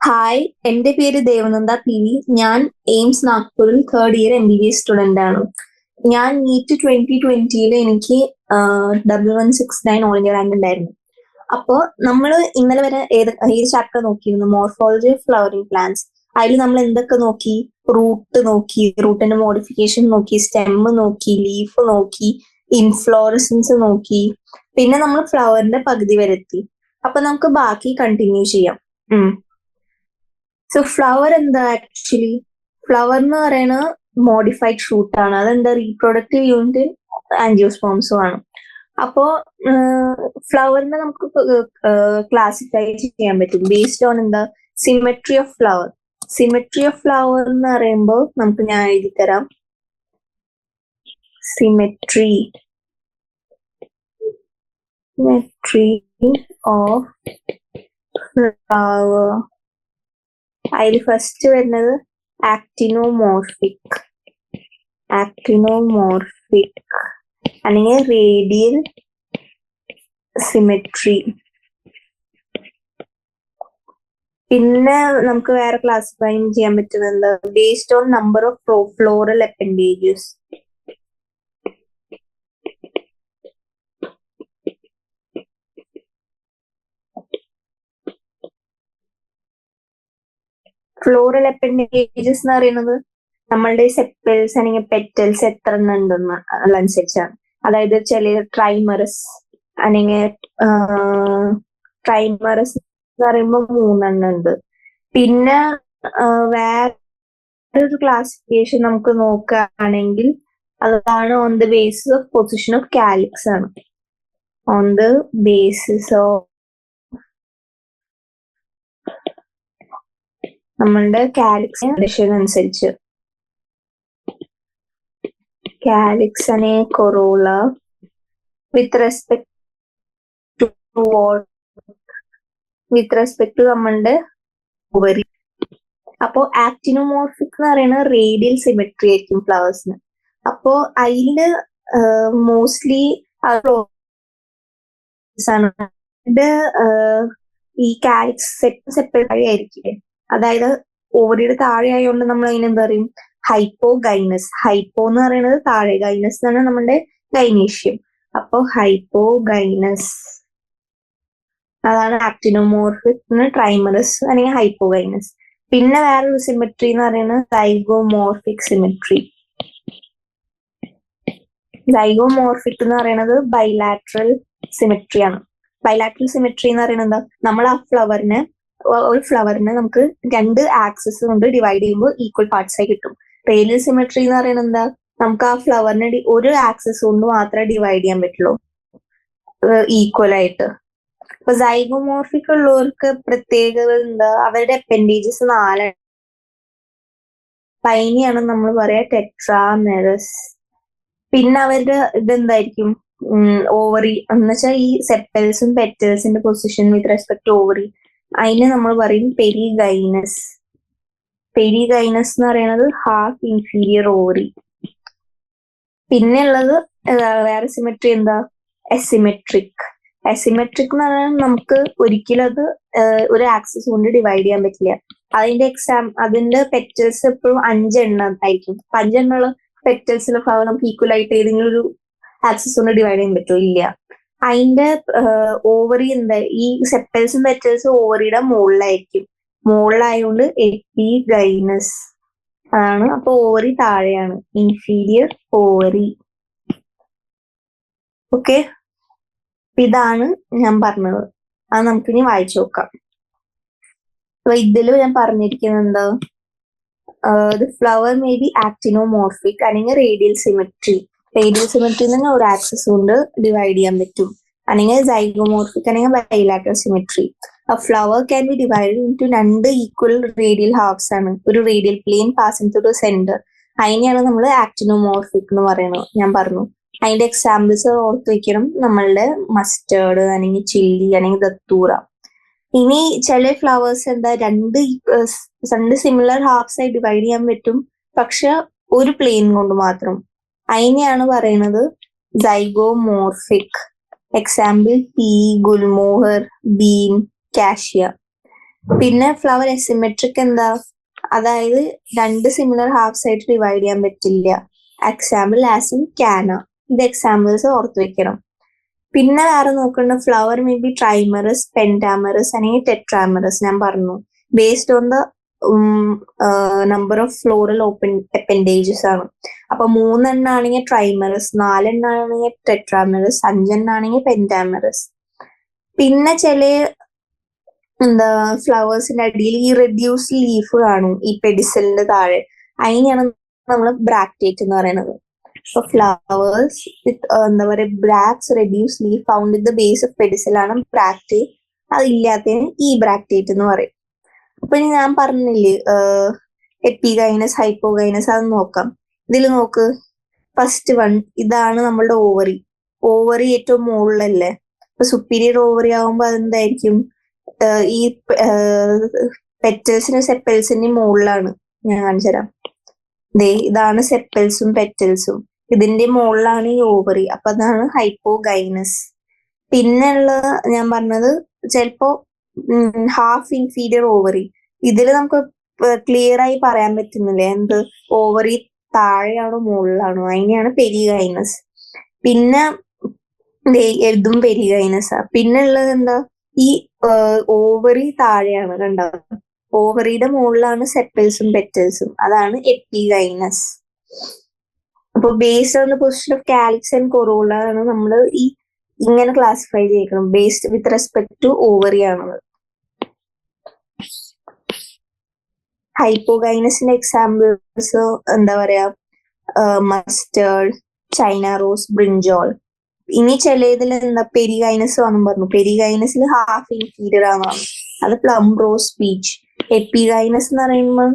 Hi, എന്റെ പേര് Devananda P V. ഞാൻ എയിംസ് നാഗ്പൂരിൽ തേർഡ് ഇയർ MBBS സ്റ്റുഡന്റ് ആണ്. ഞാൻ നീറ്റ് 2020 എനിക്ക് 1169 ഓൾ ഇന്ത്യ റാങ്ക് ഉണ്ടായിരുന്നു. അപ്പോ നമ്മൾ ഇന്നലെ വരെ ഏത് ചാപ്റ്റർ നോക്കിയിരുന്നു? Morphology of flowering plants. അതിൽ നമ്മൾ എന്തൊക്കെ നോക്കി? റൂട്ട് നോക്കി, റൂട്ടിന്റെ മോഡിഫിക്കേഷൻ നോക്കി, സ്റ്റെം നോക്കി, ലീഫ് നോക്കി, ഇൻഫ്ലോറസൻസ് നോക്കി. പിന്നെ നമ്മൾ ഫ്ലവറിന്റെ പകുതി വരെ എത്തി. അപ്പൊ നമുക്ക് ബാക്കി കണ്ടിന്യൂ ചെയ്യാം. സോ ഫ്ലവർ എന്താ ആക്ച്വലി? ഫ്ലവർ എന്ന് പറയുന്നത് മോഡിഫൈഡ് ഷൂട്ട് ആണ്. അതെന്താ? റീപ്രൊഡക്റ്റീവ് യൂണിറ്റ് ആൻജിയോസ്പോംസും ആണ്. അപ്പോ ഫ്ലവറിനെ നമുക്ക് ക്ലാസിഫൈ ചെയ്യാൻ പറ്റും ബേസ്ഡ് ഓൺ എന്താ? Symmetry of flower. Symmetry of flower എന്ന് പറയുമ്പോൾ നമുക്ക് ഞാൻ എഴുതി തരാം. Symmetry of flower. അതിൽ ഫസ്റ്റ് വരുന്നത് ആക്ടിനോമോർഫിക് അല്ലെങ്കിൽ റേഡിയൽ സിമെട്രി. പിന്നെ നമുക്ക് വേറെ ക്ലാസിഫൈ ചെയ്യാൻ പറ്റുന്നത് based on number of floral appendages. Floral appendages എന്ന് പറയുന്നത് നമ്മളുടെ സെപ്പൽസ് അല്ലെങ്കിൽ പെറ്റൽസ് എത്ര എണ്ണം ഉണ്ടെന്ന് അനുസരിച്ചാണ്. അതായത് ചില ട്രൈമറസ് അല്ലെങ്കിൽ ട്രൈമറസ് എന്ന് പറയുമ്പോൾ 3 ഉണ്ട്. പിന്നെ വേറൊരു ക്ലാസിഫിക്കേഷൻ നമുക്ക് നോക്കുകയാണെങ്കിൽ അതാണ് on the basis of position of calyx ആണ്. ഓൺ ദ ബേസിസ് ഓഫ് നമ്മളുടെ കാലിക്സ് അനുസരിച്ച് കാലിക്സ് അനെ കൊറോള വിത്ത് റെസ്പെക്ട് ടു നമ്മളുടെ ഓവറി. അപ്പോ ആക്ടിനോമോർഫിക് എന്ന് പറയുന്നത് റേഡിയൽ സിമെട്രി ആയിരിക്കും ഫ്ലവേഴ്സിന്. അപ്പോ അതില് മോസ്റ്റ്ലി ഈ കാലിക്സ് സെപ്പറേറ്റ് ആയിരിക്കില്ലേ? അതായത് ഓവറിയുടെ താഴെ ആയതുകൊണ്ട് നമ്മൾ അതിനെന്താ പറയും? ഹൈപ്പോഗൈനസ്. ഹൈപ്പോ എന്ന് പറയുന്നത് താഴെ, ഗൈനസ് എന്നാണ് നമ്മുടെ ഗൈനീഷ്യം. അപ്പോ ഹൈപ്പോഗൈനസ് അതാണ് ആക്ടിനോമോർഫിക്. ട്രൈമറസ് അല്ലെങ്കിൽ ഹൈപ്പോഗൈനസ്. പിന്നെ വേറൊരു സിമെട്രി എന്ന് പറയുന്നത് സൈഗോമോർഫിക് സിമെട്രി. സൈഗോമോർഫിക് എന്ന് പറയുന്നത് ബൈലാറ്ററൽ സിമെട്രി ആണ്. ബൈലാറ്ററൽ സിമെട്രി എന്ന് പറയുന്നത് എന്താ? നമ്മൾ ആ ഒരു ഫ്ലവറിനെ നമുക്ക് 2 ആക്സിസ് കൊണ്ട് ഡിവൈഡ് ചെയ്യുമ്പോൾ ഈക്വൽ പാർട്സ് ആയി കിട്ടും. റേഡിയൽ സിമെട്രി എന്ന് പറയുന്നത് എന്താ? നമുക്ക് ആ ഫ്ലവറിനെ ഒരു ആക്സിസ് കൊണ്ട് മാത്രമേ ഡിവൈഡ് ചെയ്യാൻ പറ്റുള്ളൂ ഈക്വൽ ആയിട്ട്. അപ്പൊ സൈഗോമോർഫിക് ഉള്ളവർക്ക് പ്രത്യേകത എന്താ? അവരുടെ അപ്പൻഡേജസ് 4. അതിനെയാണ് നമ്മൾ പറയാ ടെട്രാമെറസ്. പിന്നെ അവരുടെ ഇതെന്തായിരിക്കും? ഓവറി എന്ന് വെച്ചാൽ ഈ സെപ്പൽസും പെറ്റൽസിന്റെ position with respect to ovary, അതിനെ നമ്മൾ പറയും പെരിഗൈനസ്. പെരിഗൈനസ് എന്ന് പറയുന്നത് ഹാഫ് ഇൻഫീരിയർ ഓവറി. പിന്നെ ഉള്ളത് വേറെ സിമെട്രി എന്താ? അസിമെട്രിക്. അസിമെട്രിക് എന്ന് പറഞ്ഞാൽ നമുക്ക് ഒരിക്കലും അത് ഒരു ആക്സിസ് കൊണ്ട് ഡിവൈഡ് ചെയ്യാൻ പറ്റില്ല. അതിന്റെ പെറ്റൽസ് എപ്പോഴും 5 എണ്ണം ആയിരിക്കും. 5 എണ്ണമുള്ള പെറ്റൽസിലെ ഫ്ലവർ നമുക്ക് ഈക്വൽ ആയിട്ട് ഏതെങ്കിലും ഒരു ആക്സിസ് കൊണ്ട് ഡിവൈഡ് ചെയ്യാൻ പറ്റുമോ? ഇല്ല. അതിന്റെ ഓവറി എന്താ? ഈ സെപ്പൽസും പെറ്റൽസും ഓവറിയുടെ മുകളിലായിരിക്കും. മുകളിലായതുകൊണ്ട് എപ്പിഗൈനസ് ആണ്. അപ്പൊ ഓവറി താഴെയാണ്, ഇൻഫീരിയർ ഓവറി. ഓക്കെ, ഇതാണ് ഞാൻ പറഞ്ഞത്. അത് നമുക്കിനി വായിച്ചു നോക്കാം. അപ്പൊ ഇതില് ഞാൻ പറഞ്ഞിരിക്കുന്നത് എന്താ? The flower may B actinomorphic അല്ലെങ്കിൽ റേഡിയൽ സിമെട്രി. റേഡിയൽ സിമെട്രി എന്ന് പറഞ്ഞാൽ ഒരു ആക്സിസ് കൊണ്ട് ഡിവൈഡ് ചെയ്യാൻ പറ്റും. അല്ലെങ്കിൽ സൈഗോമോർഫിക് അല്ലെങ്കിൽ bilateral symmetry. Flower can be divided into 2 equal radial halves ആണ്. ഒരു radial plane passing through the centre. അതിനെയാണ് നമ്മൾ ആക്ടിനോമോർഫിക് എന്ന് പറയുന്നത്. ഞാൻ പറഞ്ഞു. അതിന്റെ എക്സാമ്പിൾസ് ഓർത്ത് വെക്കണം. നമ്മളുടെ മസ്റ്റേർഡ് അല്ലെങ്കിൽ ചില്ലി അല്ലെങ്കിൽ ദത്തൂറ. ഇനി ചില ഫ്ലവേഴ്സ് എന്താ? 2 സിമിലർ ഹാഫ്സ് ആയി ഡിവൈഡ് ചെയ്യാൻ പറ്റും, പക്ഷെ ഒരു പ്ലെയിൻ കൊണ്ട് മാത്രം. അതിനെയാണ് പറയുന്നത് zygomorphic. Example pea, gulmohar, bean, cassia. പിന്നെ ഫ്ലവർ എസിമെട്രിക് എന്താ, അതായത് രണ്ട് സിമിലർ ഹാഫ്സ് ആയിട്ട് ഡിവൈഡ് ചെയ്യാൻ പറ്റില്ല. Example as in canna. ഇത് എക്സാമ്പിൾസ് ഓർത്ത് വെക്കണം. പിന്നെ വേറെ നോക്കേണ്ട flower may be trimerous, pentamerous അല്ലെങ്കിൽ ടെട്രാമറസ്. ഞാൻ പറഞ്ഞു based on the number of floral appendages ആണ്. അപ്പൊ 3 ആണെങ്കിൽ ട്രൈമറസ്, 4 ആണെങ്കിൽ ടെട്രാമറസ്, 5 ആണെങ്കിൽ പെന്റാമറസ്. പിന്നെ ചില ഫ്ലവേഴ്സിന്റെ അടിയിൽ ഈ റെഡ്യൂസ് ലീഫ് കാണും ഈ പെഡിസലിന്റെ താഴെ. അതിനെയാണ് നമ്മൾ ബ്രാക്ടേറ്റ് എന്ന് പറയുന്നത്. So flowers with bracts reduce leaf found at the base of pedicel ആണ് bractate. അതില്ലാത്തതിന് ഈ ബ്രാക്ടേറ്റ് എന്ന് പറയും. അപ്പൊ ഇനി ഞാൻ പറഞ്ഞില്ലേ എപ്പിഗൈനസ്, ഹൈപ്പോഗൈനസ്, അത് നോക്കാം. ഇതിൽ നോക്ക്, ഫസ്റ്റ് വൺ ഇതാണ് നമ്മളുടെ ഓവറി. ഓവറി ഏറ്റവും മുകളിലല്ലേ. അപ്പൊ സുപ്പീരിയർ ഓവറി ആവുമ്പോ അതെന്തായിരിക്കും, ഈ പെറ്റൽസിനും സെപ്പൽസിനും മുകളിലാണ്. ഞാൻ കാണിച്ചു തരാം. ഇതാണ് സെപ്പൽസും പെറ്റൽസും, ഇതിന്റെ മുകളിലാണ് ഈ ഓവറി. അപ്പൊ അതാണ് ഹൈപ്പോഗൈനസ്. പിന്നെയുള്ള ഞാൻ പറഞ്ഞത് ചിലപ്പോ ഹാഫ് ഇൻഫീരിയർ ഓവറി. ഇതിൽ നമുക്ക് ക്ലിയർ ആയി പറയാൻ പറ്റുന്നില്ല എന്ത് ഓവറി താഴെയാണോ മുകളിലാണോ, അതിനെയാണ് പെരിഗൈനസ്. പിന്നെ ഇതും പെരിഗൈനസാ. പിന്നെ ഉള്ളത് എന്താ, ഈ ഓവറി താഴെയാണ്, കണ്ടോ, ഓവറിയുടെ മുകളിലാണ് സെപ്പൽസും പെറ്റൽസും, അതാണ് എപ്പിഗൈനസ്. അപ്പൊ based on the position of calyx and corolla ആണ് നമ്മൾ ഈ ഇങ്ങനെ ക്ലാസിഫൈ ചെയ്യണം. Based with respect to ovary ആണത്. ഹൈപ്പോഗൈനസിന്റെ എക്സാമ്പിൾസ് എന്താ പറയാ, മസ്റ്റേർഡ്, ചൈന റോസ്, ബ്രിഞ്ചോൾ. ഇനി ചിലതിൽ എന്താ പെരിഗൈനസ് ആണെന്ന് പറഞ്ഞു. പെരിഗൈനസിൽ ഹാഫ് ഇൻഫീരിയർ ആണ്, അത് പ്ലം റോസ്, പീച്ച്. എപ്പിഗൈനസ് എന്ന് പറയുമ്പോൾ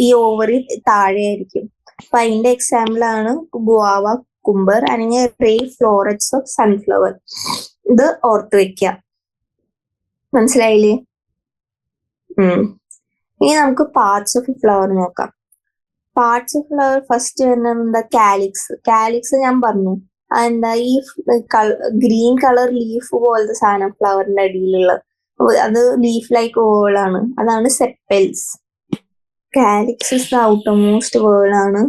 ഈ ഓവറി താഴെ ആയിരിക്കും. അപ്പൊ അതിന്റെ എക്സാമ്പിൾ ആണ് ഗുവാവ, കുക്കുംബർ അല്ലെങ്കിൽ റേ ഫ്ലോററ്റ്സ് ഓഫ് സൺഫ്ലവർ. ഇത് ഓർത്ത് വെക്ക. മനസ്സിലായില്ലേ? ഇനി നമുക്ക് പാർട്സ് ഓഫ് ഫ്ലവർ നോക്കാം. പാർട്സ് ഓഫ് ഫ്ലവർ ഫസ്റ്റ് വരുന്നത് എന്താ, കാലിക്സ്. കാലിക്സ് ഞാൻ പറഞ്ഞു അതെന്താ, ഈ ഗ്രീൻ കളർ ലീഫ് പോലത്തെ സാധനം ഫ്ലവറിന്റെ അടിയിലുള്ള, അത് ലീഫ് ലൈക്ക് വേളാണ്, അതാണ് sepals. Calyx is the outer most വേളാണ്.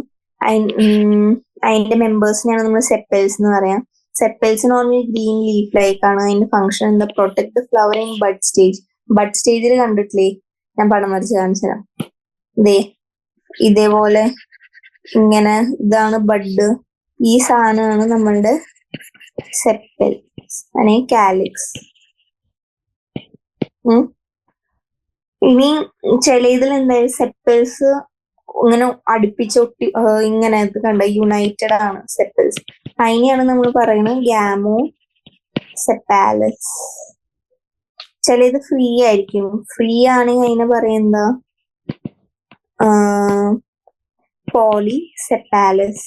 അതിന്റെ മെമ്പേഴ്സിനെയാണ് നമ്മൾ സെപ്പൽസ് എന്ന് പറയാം. Sepals normally green leaf like ആണ്. അതിന്റെ ഫംഗ്ഷൻ എന്താ, protect the flower in bud stage. ബഡ് സ്റ്റേജിൽ കണ്ടിട്ടില്ലേ, ഞാൻ പടം വരച്ച് കാണിച്ചു തരാം. ഇതേപോലെ ഇങ്ങനെ, ഇതാണ് ബഡ്. ഈ സാധനമാണ് നമ്മളുടെ സെപ്പൽസ് അല്ലെങ്കിൽ കാലിക്സ്. ഇനി ചില ഇതിൽ എന്തായാലും സെപ്പൽസ് ഇങ്ങനെ അടുപ്പിച്ചൊട്ടി ഇങ്ങനെ കണ്ട യുണൈറ്റഡ് ആണ് സെപ്പൽസ്. അതിനെയാണ് നമ്മൾ പറയുന്നത് ഗ്യാമോ സെപ്പാലസ്. ചിലത് ഫ്രീ ആയിരിക്കും. ഫ്രീ ആണെങ്കിൽ അതിനെ പറയുന്ന പോളിസെപ്പാലസ്.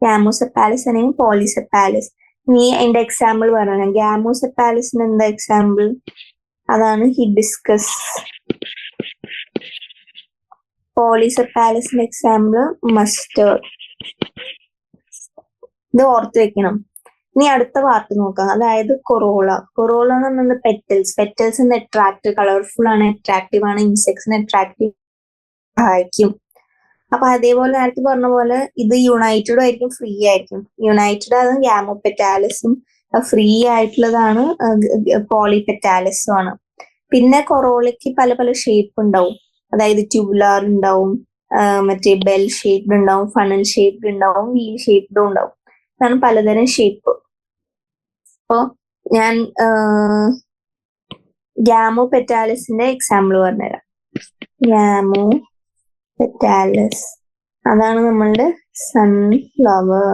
ഗ്യാമോസെപ്പാലസ് അല്ലെങ്കിൽ പോളിസെപ്പാലസ്. നീ അതിന്റെ എക്സാമ്പിൾ പറയണം. ഗ്യാമോസെപ്പാലസിന് എന്താ എക്സാമ്പിൾ, അതാണ് ഹിബിസ്കസ്. പോളിസെപ്പാലസിന്റെ example mustard. ഇത് ഓർത്ത് വെക്കണം. ഇനി അടുത്ത പാർട്ട് നോക്കാം, അതായത് കൊറോള. കൊറോള എന്ന് പറയുന്നത് പെറ്റൽസ്. പെറ്റൽസിന്റെ അട്രാക്റ്റീവ്, കളർഫുൾ ആണ്, അട്രാക്റ്റീവ് ആണ്, ഇൻസെക്ട്സിനെ അട്രാക്റ്റീവ് സഹായിക്കും. അപ്പൊ അതേപോലെ നേരത്തെ പറഞ്ഞ പോലെ ഇത് യുണൈറ്റഡും ആയിരിക്കും, ഫ്രീ ആയിരിക്കും. യുണൈറ്റഡ് ആണ് ഗ്യാമോപെറ്റാലിസും, ഫ്രീ ആയിട്ടുള്ളതാണ് പോളിപെറ്റാലിസും ആണ്. പിന്നെ കൊറോളയ്ക്ക് പല പല ഷേപ്പ് ഉണ്ടാവും. അതായത് ട്യൂബുലാർ ഉണ്ടാവും, മറ്റേ ബെൽ ഷേപ്ഡ് ഉണ്ടാവും, ഫണൽ ഷേപ്ഡ് ഉണ്ടാവും, വീൽ ഷേപ്ഡും ഉണ്ടാവും. അതാണ് പലതരം ഷേപ്പ്. അപ്പൊ ഞാൻ ഗ്യാമോപെറ്റാലിസിന്റെ എക്സാമ്പിൾ പറഞ്ഞുതരാം. ഗ്യാമോപെറ്റാലിസ് അതാണ് നമ്മളുടെ സൺഫ്ലവർ.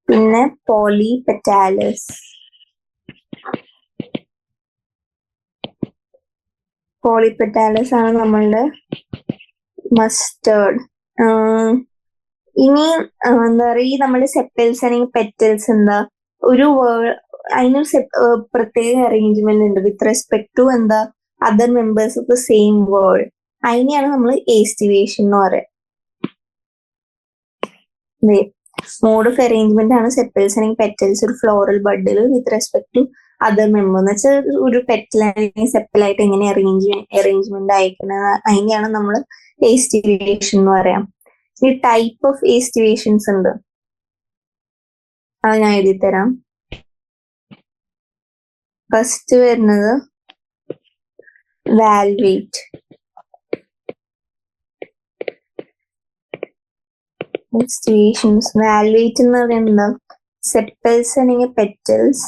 പിന്നെ പോളിപെറ്റാലിസ്. പോളിപെറ്റാലിസ് ആണ് നമ്മളുടെ മസ്റ്റേർഡ്. ഇനി എന്താ പറയുക, ഈ നമ്മുടെ സെപ്പൽസ് അല്ലെങ്കിൽ പെറ്റൽസ് എന്താ ഒരു അതിന് പ്രത്യേക അറേഞ്ച്മെന്റ് ഉണ്ട് വിത്ത് റെസ്പെക്ട് ടു എന്താ other members of the same whorl. അതിനെയാണ് നമ്മൾ ഏസ്റ്റിവേഷൻ എന്ന് പറയുക. മോഡ് ഓഫ് അറേഞ്ച്മെന്റ് ആണ് സെപ്പൽസ് അല്ലെങ്കിൽ പെറ്റൽസ് ഒരു ഫ്ലോറൽ ബഡിൽ with respect to other member എന്ന് വെച്ചാൽ ഒരു പെറ്റൽ അല്ലെങ്കിൽ സെപ്പലായിട്ട് എങ്ങനെ അറേഞ്ച്മെന്റ് അയക്കുന്നത് അതിനെയാണ് നമ്മൾ ഏസ്റ്റിവേഷൻ എന്ന് പറയാം. ഈ ടൈപ്പ് ഓഫ് ഏസ്റ്റിവേഷൻസ് ഉണ്ട്, അത് ഞാൻ എഴുതി തരാം. ഫസ്റ്റ് വരുന്നത് വാൽവേറ്റ്. വാൽവേറ്റ് എന്ന് പറയുന്നത് സെപ്പൽസ് അല്ലെങ്കിൽ പെറ്റൽസ്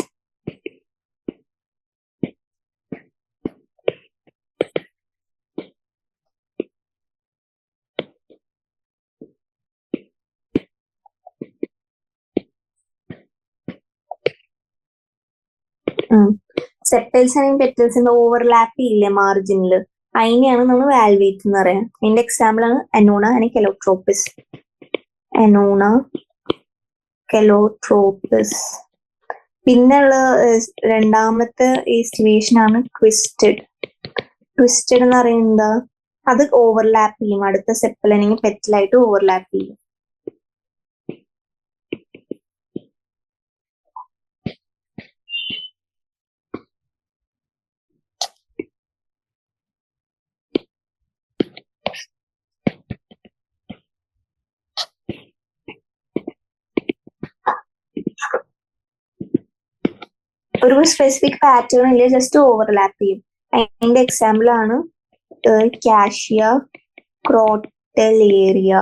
സെപ്പൽസ് അല്ലെങ്കിൽ പെറ്റൽസിന്റെ ഓവർലാപ്പ് ഇല്ലേ മാർജിനിൽ, അതിനെയാണ് നമ്മൾ വാൽവേറ്റ് എന്ന് പറയാം. അതിന്റെ എക്സാമ്പിൾ ആണ് അനോണ ആൻഡ് കെലോട്രോപ്പിസ്. അനോണ, കെലോട്രോപ്പിസ്. പിന്നെയുള്ള രണ്ടാമത്തെ ഏസ്റ്റിവേഷൻ ആണ് ട്വിസ്റ്റഡ്. ട്വിസ്റ്റഡ് എന്ന് പറയുന്നത് അത് ഓവർലാപ്പ് ചെയ്യും, അടുത്ത സെപ്പൽ അല്ലെങ്കിൽ പെറ്റലായിട്ട് ഓവർലാപ്പ് ചെയ്യും. ഒരു സ്പെസിഫിക് പാറ്റേണിൽ ജസ്റ്റ് ഓവർലാപ്പ് ചെയ്യും. അതിന്റെ എക്സാമ്പിൾ ആണ് കാഷ്യ, ക്രോട്ടലേറിയ.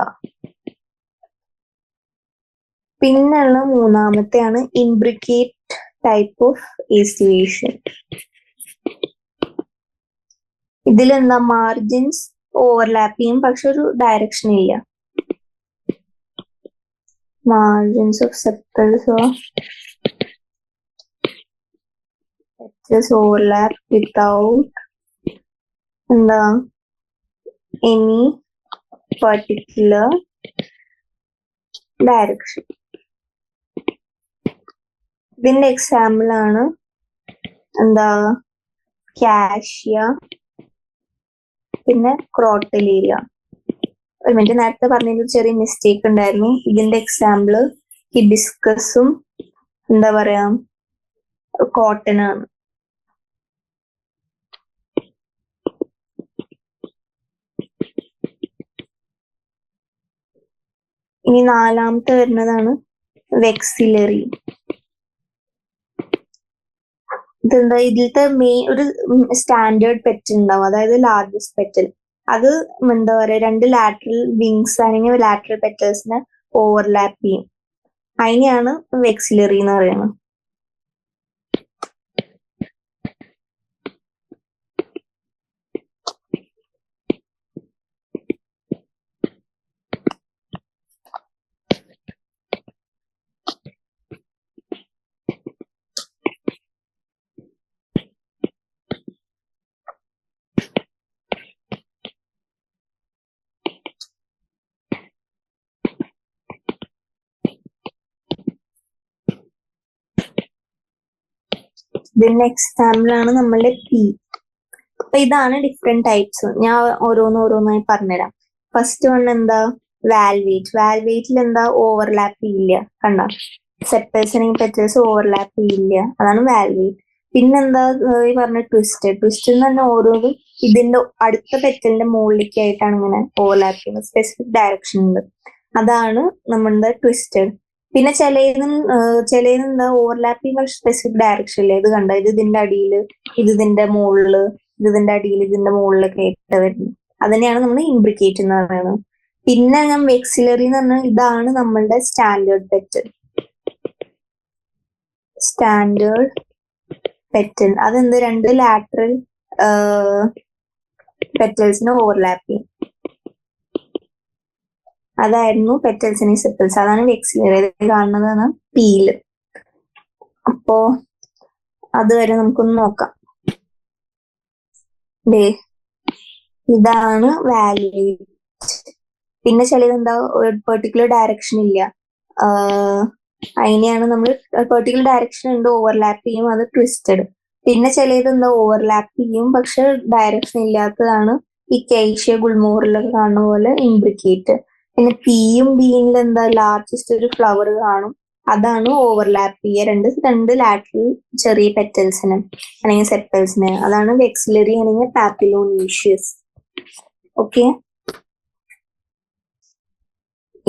പിന്നുള്ള മൂന്നാമത്തെയാണ് ഇംബ്രിക്കേറ്റ് ടൈപ്പ് ഓഫ് ഏസ്റ്റിവേഷൻ. ഇതിലെന്താ മാർജിൻസ് ഓവർലാപ്പ് ചെയ്യും പക്ഷെ ഒരു ഡയറക്ഷൻ ഇല്ല. Margins of sepals overlap without any particular direction. ഇതിന്റെ എക്സാമ്പിൾ ആണ് കാഷ്യ, പിന്നെ ക്രോട്ടലേറിയ. ഒരു മിനിറ്റ്, നേരത്തെ പറഞ്ഞതിൽ ചെറിയ മിസ്റ്റേക്ക് ഉണ്ടായിരുന്നു. ഇതിന്റെ എക്സാമ്പിൾ ഹിബിസ്കസും കോട്ടൺ ആണ്. ഇനി നാലാമത്തെ വരുന്നതാണ് വെക്സിലറി. ഇതെന്താ, ഇതിലത്തെ മെയിൻ ഒരു സ്റ്റാൻഡേർഡ് പെറ്റൽ ഉണ്ടാവും, അതായത് ലാർജസ്റ്റ് പെറ്റൽ. അത് രണ്ട് ലാറ്ററൽ വിങ്സ് അല്ലെങ്കിൽ ലാറ്ററൽ പെറ്റൽസിനെ ഓവർലാപ്പ് ചെയ്യും. അതിനെയാണ് വെക്സിലറി എന്ന് പറയുന്നത്. ഇതിന്റെ എക്സാമ്പിൾ ആണ് നമ്മളുടെ പി. അപ്പൊ ഇതാണ് ഡിഫറെന്റ് ടൈപ്സ്. ഞാൻ ഓരോന്നായി പറഞ്ഞുതരാം. First one valvate. വാൽവേറ്റിൽ ഓവർലാപ്പ് ചെയ്യില്ല, കണ്ട സെപ്പൽസ് അല്ലെങ്കിൽ പെറ്റൽസ് ഓവർലാപ്പ് ചെയ്യില്ല, അതാണ് വാൽവേറ്റ്. പിന്നെന്താ ഈ പറഞ്ഞ ട്വിസ്റ്റഡ്. ട്വിസ്റ്റഡ് എന്ന് പറഞ്ഞാൽ ഓരോന്നും ഇതിന്റെ അടുത്ത പെറ്റലിന്റെ മുകളിലേക്കായിട്ടാണ് ഇങ്ങനെ ഓവർലാപ്പ് ചെയ്യുന്നത്, സ്പെസിഫിക് ഡയറക്ഷൻ ഉണ്ട്, അതാണ് നമ്മളുടെ ട്വിസ്റ്റഡ്. പിന്നെ ചിലത് ഓവർലാപ്പ് ചെയ്യുന്ന സ്പെസിഫിക് ഡയറക്ഷൻ ഇല്ലേ, ഇത് കണ്ട, ഇത് ഇതിന്റെ അടിയിൽ, ഇത് ഇതിന്റെ മുകളില്, ഇത് ഇതിന്റെ അടിയിൽ, ഇതിന്റെ മുകളിലൊക്കെ ആയിട്ട് വരുന്നത്, അതിനെയാണ് നമ്മൾ ഇംബ്രിക്കേറ്റ് എന്ന് പറയുന്നത്. പിന്നെ ഞാൻ വെക്സിലറി എന്ന് പറഞ്ഞാൽ ഇതാണ് നമ്മളുടെ സ്റ്റാൻഡേർഡ് പെറ്റൽ. സ്റ്റാൻഡേർഡ് പെറ്റൽ രണ്ട് ലാറ്ററൽ പെറ്റൽസിനെ ഓവർലാപ്പ് ചെയ്യും, അതായിരുന്നു പെറ്റൽസിനെ സെപ്പൽസ്, അതാണ് വെക്സിലറി. കാണുന്നതാണ് പീല്. അപ്പോ അതുവരെ നമുക്കൊന്ന് നോക്കാം. ഇതാണ് വാൽവേറ്റ്. പിന്നെ ചിലത് പെർട്ടിക്കുലർ ഡയറക്ഷൻ ഇല്ല, അതിനെയാണ് നമ്മൾ പെർട്ടിക്കുലർ ഡയറക്ഷൻ ഉണ്ട്, ഓവർലാപ്പ് ചെയ്യും, അത് ട്വിസ്റ്റഡ്. പിന്നെ ചിലത് ഓവർലാപ്പ് ചെയ്യും പക്ഷെ ഡയറക്ഷൻ ഇല്ലാത്തതാണ് ഈ കേഷ്യ, ഗുൾമോറിലൊക്കെ കാണുന്ന പോലെ ഇംബ്രിക്കേറ്റ്. പിന്നെ പിയും ബിയിലും എന്താ ലാർജസ്റ്റ് ഒരു ഫ്ലവർ കാണും. അതാണ് ഓവർലാപ്പ് ചെയ്യുക രണ്ട് ലാറ്ററൽ ചെറിയ പെറ്റൽസിന് അല്ലെങ്കിൽ സെപ്പൽസിന്. അതാണ് വെക്സിലറി അല്ലെങ്കിൽ പാപ്പിലോനീഷ്യസ്. ഓക്കെ,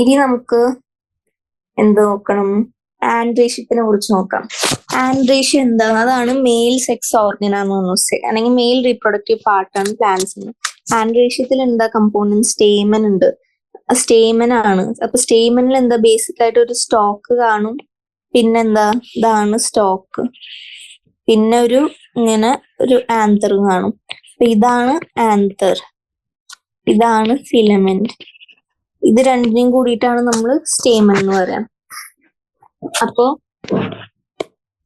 ഇനി നമുക്ക് എന്ത് നോക്കണം? ആൻഡ്രേഷ്യത്തിനെ കുറിച്ച് നോക്കാം. ആൻഡ്രേഷ്യ എന്താണ്? അതാണ് മെയിൽ സെക്സ് ഓർഗൻ ആണെന്ന് അല്ലെങ്കിൽ മെയിൽ റീപ്രൊഡക്റ്റീവ് പാർട്ടാണ് പ്ലാന്റ്സിന്. ആൻഡ്രേഷ്യത്തിൽ എന്താ കമ്പോണന്റ്? സ്റ്റേമൻ ഉണ്ട്. സ്റ്റേമൻ ആണ്. അപ്പൊ സ്റ്റേമനിൽ എന്താ ബേസിക് ആയിട്ട് ഒരു സ്റ്റോക്ക് കാണും. പിന്നെന്താ, ഇതാണ് സ്റ്റോക്ക്. പിന്നെ ഇങ്ങനെ ഒരു ആന്തർ കാണും. അപ്പൊ ഇതാണ് ആന്തർ, ഇതാണ് ഫിലമെന്റ്. ഇത് രണ്ടിനെയും കൂടിയിട്ടാണ് നമ്മൾ സ്റ്റേമൻ എന്ന് പറയാം. അപ്പോ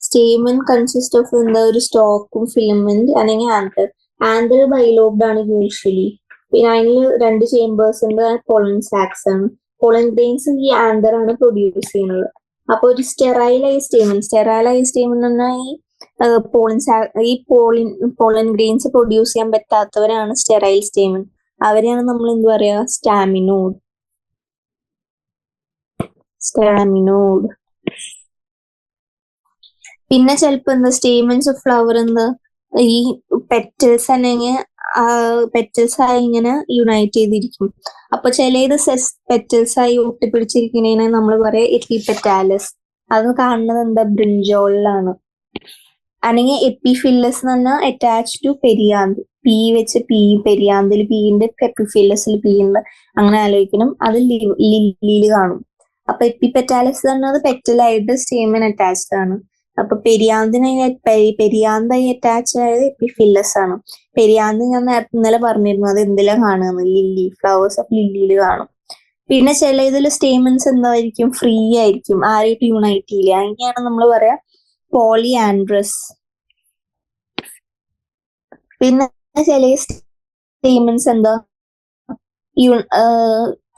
സ്റ്റേമൻ കൺസിസ്റ്റ് ഓഫ് എന്താ, ഒരു സ്റ്റോക്കും ഫിലമെന്റ് അല്ലെങ്കിൽ ആന്തർ. ആന്തർ ബൈലോബ്ഡ് ആണ് യൂഷ്വലി. പിന്നെ അതിന് 2 ചേമ്പേഴ്സ് ഉണ്ട്. പോളൻ സാക്സ് ആണ്. പോളൻ ഗ്രെയിൻസ് ഈ ആന്തർ ആണ് പ്രൊഡ്യൂസ് ചെയ്യുന്നത്. അപ്പൊ ഒരു സ്റ്റെറൈലൈസ് സ്റ്റേമൻ എന്ന് പറഞ്ഞാൽ ഈ പോളൻ ഗ്രെയിൻസ് പ്രൊഡ്യൂസ് ചെയ്യാൻ പറ്റാത്തവരാണ് സ്റ്റെറൈൽ സ്റ്റേമൻ. അവരെയാണ് നമ്മൾ എന്ത് പറയാ? സ്റ്റാമിനോഡ്. പിന്നെ ചിലപ്പോ എന്താ സ്റ്റേമൻസ് ഓഫ് ഫ്ലവർ എന്താ ഈ പെറ്റൽസ് അല്ലെങ്കിൽ പെറ്റൽസ് ആയി ഇങ്ങനെ യുണൈറ്റ് ചെയ്തിരിക്കും. അപ്പൊ ചിലത് പെറ്റൽസ് ആയി ഒട്ടിപ്പിടിച്ചിരിക്കുന്നതിനെ നമ്മൾ പറയാം എപ്പിപെറ്റാലസ്. അത് കാണുന്നത് എന്താ? ബ്രിഞ്ചോളിലാണ്. അല്ലെങ്കിൽ എപ്പിഫില്ലസ് എന്ന് പറഞ്ഞാൽ അറ്റാച്ച് ടു പെരിയാന്ത്. പി വെച്ച് പെരിയാന്തിൽ പി ഉണ്ട്, എപ്പിഫില്ലസിൽ പി ഉണ്ട്. അങ്ങനെ ആലോചിക്കണം. അത് ലില്ലിയിൽ കാണും. അപ്പൊ എപ്പിപെറ്റാലസ് പറഞ്ഞത് പെറ്റലായിട്ട് സ്റ്റേമൻ അറ്റാച്ച്ഡ് ആണ്. അപ്പൊ പെരിയാന്തായി അറ്റാച്ച് ആയത് എപ്പിഫില്ലസ് ആണ്. പെരിയാന്ത് ഞാൻ നേരത്തെ ഇന്നലെ പറഞ്ഞിരുന്നു, അത് എന്തിലാ കാണുന്നത്? ലില്ലി, ഫ്ലവേഴ്സ് ഓഫ് ലില്ലിയിൽ കാണും. പിന്നെ ചില ഇതിൽ സ്റ്റേമൻസ് എന്തായിരിക്കും? ഫ്രീ ആയിരിക്കും, ആരായിട്ട് യുണൈറ്റ് ചെയ്യില്ല. അതിനെയാണ് നമ്മൾ പറയാ പോളി ആൻഡ്രസ്. പിന്നെ ചില സ്റ്റേമൻസ് എന്താ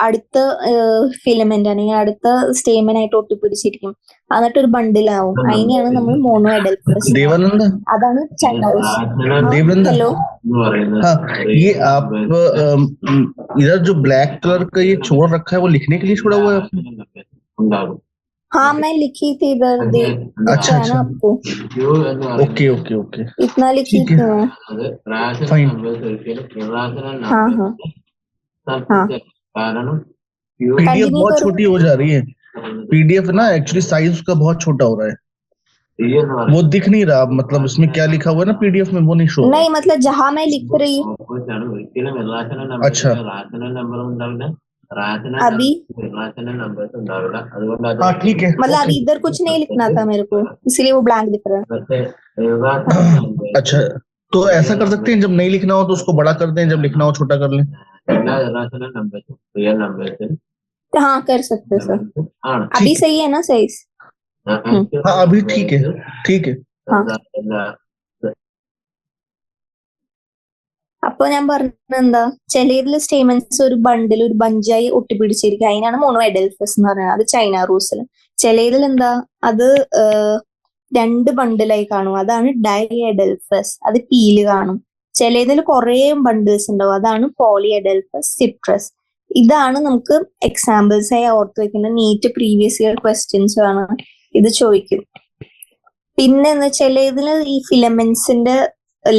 അടുത്ത ഫിലമെന്റ് അല്ലെങ്കിൽ അടുത്ത സ്റ്റേമൻ ആയിട്ട് ഒട്ടിപ്പിടിച്ചിരിക്കും. എന്നിട്ട് ഒരു ബണ്ടിലാവും. അതിനെയാണ് നമ്മൾ മോണോ എഡൽഫസ്. അതാണ് ചൈനാസ്. ഹലോ, हाँ, ये आप इधर जो ब्लैक कलर का ये छोड़ रखा है वो लिखने के लिए छोड़ा हुआ है आपने? हाँ, मैं लिखी थी इधर, अच्छा है ना आपको? ओके ओके ओके, इतना लिखी थी मैं। फाइन। हाँ हाँ हाँ, पीडीएफ बहुत छोटी हो जा रही है। पीडीएफ ना एक्चुअली साइज उसका बहुत छोटा हो रहा है, वो दिख नहीं रहा। मतलब इसमें क्या लिखा हुआ है ना पीडीएफ में, वो नहीं शो। नहीं, मतलब जहाँ मैं लिख रही हूँ अच्छा अभी, हाँ ठीक है। मतलब अभी इधर कुछ नहीं लिखना था मेरे को, इसलिए वो ब्लैंक दिख रहा है। अच्छा, तो ऐसा कर सकते हैं, जब नहीं लिखना हो तो उसको बड़ा कर दें, जब लिखना हो छोटा कर लें। हाँ, कर सकते सर। अभी सही है ना साइज? हाँ अभी ठीक है, ठीक है। അപ്പൊ ഞാൻ പറഞ്ഞെന്താ, ചിലതിൽ സ്റ്റേമൻസ് ഒരു ബണ്ടിൽ ഒരു ബഞ്ചായി ഒട്ടിപ്പിടിച്ചിരിക്കുക. അതിനാണ് മോണോ എഡൽഫസ് എന്ന് പറയുന്നത്. അത് ചൈന റൂസിൽ. ചിലതിൽ എന്താ അത് 2 ബണ്ടിലായി കാണും. അതാണ് ഡൈ എഡൽഫസ്. അത് പീല് കാണും. ചിലതിൽ കുറെ ബണ്ടിൽസ് ഉണ്ടാവും. അതാണ് പോളി എഡൽഫസ് സിട്രസ്. ഇതാണ് നമുക്ക് എക്സാമ്പിൾസ് ആയി ഓർത്ത് വെക്കുന്ന നീറ്റ് പ്രീവിയസ് ഇയർ ക്വസ്റ്റ്യൻസ് ആണ് ഇത് ചോദിക്കും. പിന്നെ ചിലതിൽ ഈ ഫിലമെന്റ്സിന്റെ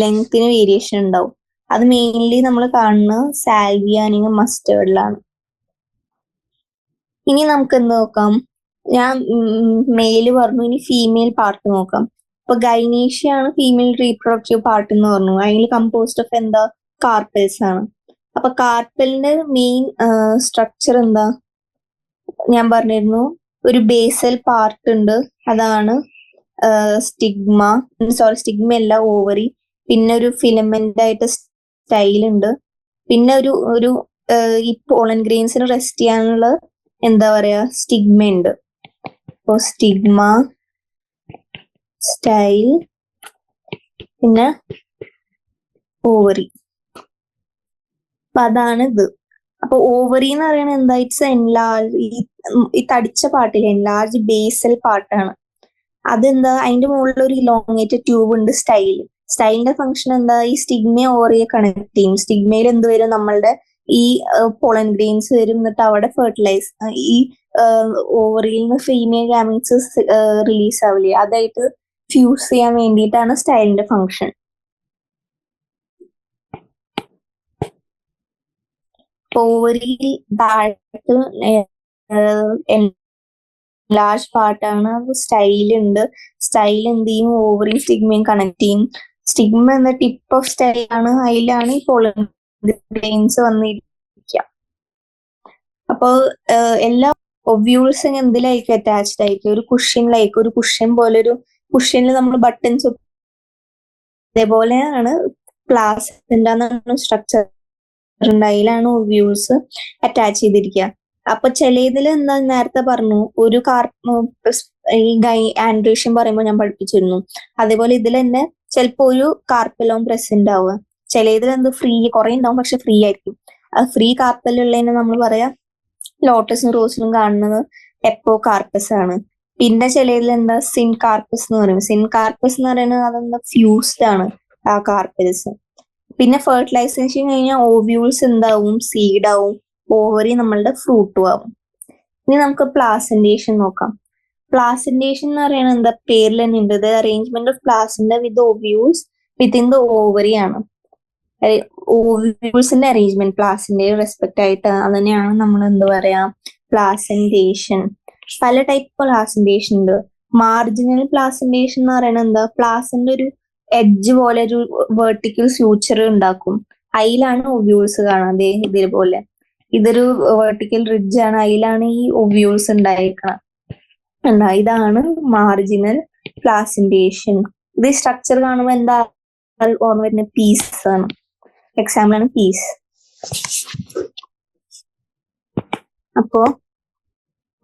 ലെങ്ത്തിന് വേരിയേഷൻ ഉണ്ടാവും. അത് മെയിൻലി നമ്മൾ കാണുന്നത് സാൽവിയ അല്ലെങ്കിൽ മസ്റ്റേർഡിലാണ്. ഇനി നമുക്ക് എന്ത് നോക്കാം? ഞാൻ മെയില് പറഞ്ഞു, ഇനി ഫീമെയിൽ പാർട്ട് നോക്കാം. അപ്പൊ ഗൈനീഷ്യ ആണ് ഫീമെയിൽ റീപ്രൊഡക്റ്റീവ് പാർട്ട് എന്ന് പറഞ്ഞു. അതിൽ കമ്പോസ്റ്റ് ഓഫ് എന്താ? കാർപ്പൽസ് ആണ്. അപ്പൊ കാർപ്പലിന്റെ മെയിൻ സ്ട്രക്ചർ എന്താ? ഞാൻ പറഞ്ഞിരുന്നു, ഒരു ബേസൽ പാർട്ട് ഉണ്ട്, അതാണ് സ്റ്റിഗ്മ അല്ല, ഓവറി. പിന്നെ ഒരു ഫിലമെന്റ് ആയിട്ട് സ്റ്റൈൽ ഉണ്ട്. പിന്നെ ഒരു ഈ പോളൻ ഗ്രെയിൻസിന് റെസ്റ്റ് ചെയ്യാനുള്ള എന്താ പറയാ സ്റ്റിഗ്മ ഉണ്ട്. അപ്പോ സ്റ്റിഗ്മ, സ്റ്റൈൽ, പിന്നെ ഓവറി. അപ്പൊ അതാണ് ഇത്. അപ്പൊ ഓവറി എന്ന് പറയുന്നത് എന്താ? ഇറ്റ്സ് എൻലാർജ്, ഈ തടിച്ച പാർട്ടിൽ എൻലാർജ് ബേസൽ പാർട്ടാണ്. അതെന്താ? അതിന്റെ മുകളിൽ ഒരു ഇലോങ്ങേറ്റഡ് ട്യൂബ് ഉണ്ട്, സ്റ്റൈലിന്റെ ഫംഗ്ഷൻ എന്താ? ഈ സ്റ്റിഗ്മ ഓവറിയെ കണക്ട് ചെയ്യും. സ്റ്റിഗ്മയിൽ എന്ത് വരും? നമ്മളുടെ ഈ പോളൻ ഗ്രെയിൻസ് വരും, എന്നിട്ട് അവിടെ ഫെർട്ടിലൈസ് ഈ ഓവറിയിൽ നിന്ന് ഫീമെയിൽ ഗാമീറ്റ്സ് റിലീസ് ആവില്ലേ, അതായിട്ട് ഫ്യൂസ് ചെയ്യാൻ വേണ്ടിയിട്ടാണ് സ്റ്റൈലിന്റെ ഫങ്ഷൻ. ഓവറിയിൽ താഴത്ത് ലാർജ് പാർട്ടാണ് സ്റ്റൈൽ ഉണ്ട്. സ്റ്റൈൽ എന്ത് ചെയ്യും, ഓവറിയും സ്റ്റിഗ്മയും കണക്ട് ചെയ്യും. സ്റ്റിഗ്മ എന്ന ടിപ്പ് ഓഫ് സ്റ്റൈൽ ആണ്, അതിലാണ് ഈ പോളൻ ഗ്രെയിൻസ് വന്നിരിക്കുക. അപ്പോൾ എല്ലാ ഒവ്യൂൾസ് എന്തിലായിരിക്കും അറ്റാച്ച്ഡ് ആയിരിക്കും, ഒരു കുഷ്യനിലായിരിക്കും. ഒരു കുഷ്യൻ പോലെ, ഒരു കുഷ്യനിൽ നമ്മൾ ബട്ടൺസ്, അതേപോലെയാണ് പ്ലാസന്റ സ്ട്രക്ചർ ഉണ്ട്, അതിലാണ് ഒവ്യൂൾസ് അറ്റാച്ച് ചെയ്തിരിക്കുക. അപ്പൊ ചിലതിൽ എന്താ നേരത്തെ പറഞ്ഞു, ഒരു ഈ ആൻഡ്രീഷ്യം പറയുമ്പോൾ ഞാൻ പഠിപ്പിച്ചിരുന്നു, അതേപോലെ ഇതിൽ തന്നെ ചിലപ്പോ ഒരു കാർപ്പലോം പ്രസന്റ് ആവുക. ചിലതിൽ എന്ത് ഫ്രീ കുറെ ഉണ്ടാവും, പക്ഷെ ഫ്രീ ആയിരിക്കും. അത് ഫ്രീ കാർപ്പലുള്ളതിനെ നമ്മൾ പറയാ ലോട്ടസിനും റോസിനും കാണുന്നത് എപ്പോ കാർപ്പസ് ആണ്. പിന്നെ ചിലതിൽ എന്താ സിൻ കാർപ്പസ് എന്ന് പറയും. സിൻ കാർപ്പസ് എന്ന് പറയുന്നത് അതെന്താ ഫ്യൂസ്ഡ് ആണ് ആ കാർപ്പൽസ്. പിന്നെ ഫെർട്ടിലൈസേഷൻ കഴിഞ്ഞാൽ ഓവ്യൂൾസ് എന്താവും, സീഡ് ആവും, ഓവറി നമ്മളുടെ ഫ്രൂട്ടും ആവും. ഇനി നമുക്ക് പ്ലാസന്റേഷൻ നോക്കാം. പ്ലാസന്റേഷൻ എന്ന് പറയുന്നത് എന്താ, പേരിൽ തന്നെ ഉണ്ട്, the arrangement of placenta with ovules within the ovary ആണ്. ഓവ്യൂൾസിന്റെ അറേഞ്ച്മെന്റ് പ്ലാസന്റെ റെസ്പെക്ട് ആയിട്ട്, അതിനെയാണ് നമ്മൾ എന്ത് പറയാ, പ്ലാസന്റേഷൻ. പല ടൈപ്പ് പ്ലാസന്റേഷൻ ഉണ്ട്. മാർജിനൽ പ്ലാസന്റേഷൻ എന്ന് പറയുന്നത് എന്താ, പ്ലാസന്റെ ഒരു എഡ്ജ് പോലെ ഒരു വെർട്ടിക്കൽ സ്യൂച്ചർ ഉണ്ടാക്കും, അതിലാണ് ഒവ്യൂൾസ് കാണാം. ഇതേപോലെ ഇതൊരു വെർട്ടിക്കൽ റിഡ്ജ് ആണ്, അതിലാണ് ഈ ഒവ്യൂൾസ് ഉണ്ടായിരിക്കണം. ഇതാണ് മാർജിനൽ പ്ലാസന്റേഷൻ. ഇത് സ്ട്രക്ചർ കാണുമ്പോൾ എന്താ ഓർമ്മ വരുന്ന, പീസ് ആണ്. എക്സാമ്പിൾ ആണ് പീസ്. അപ്പോ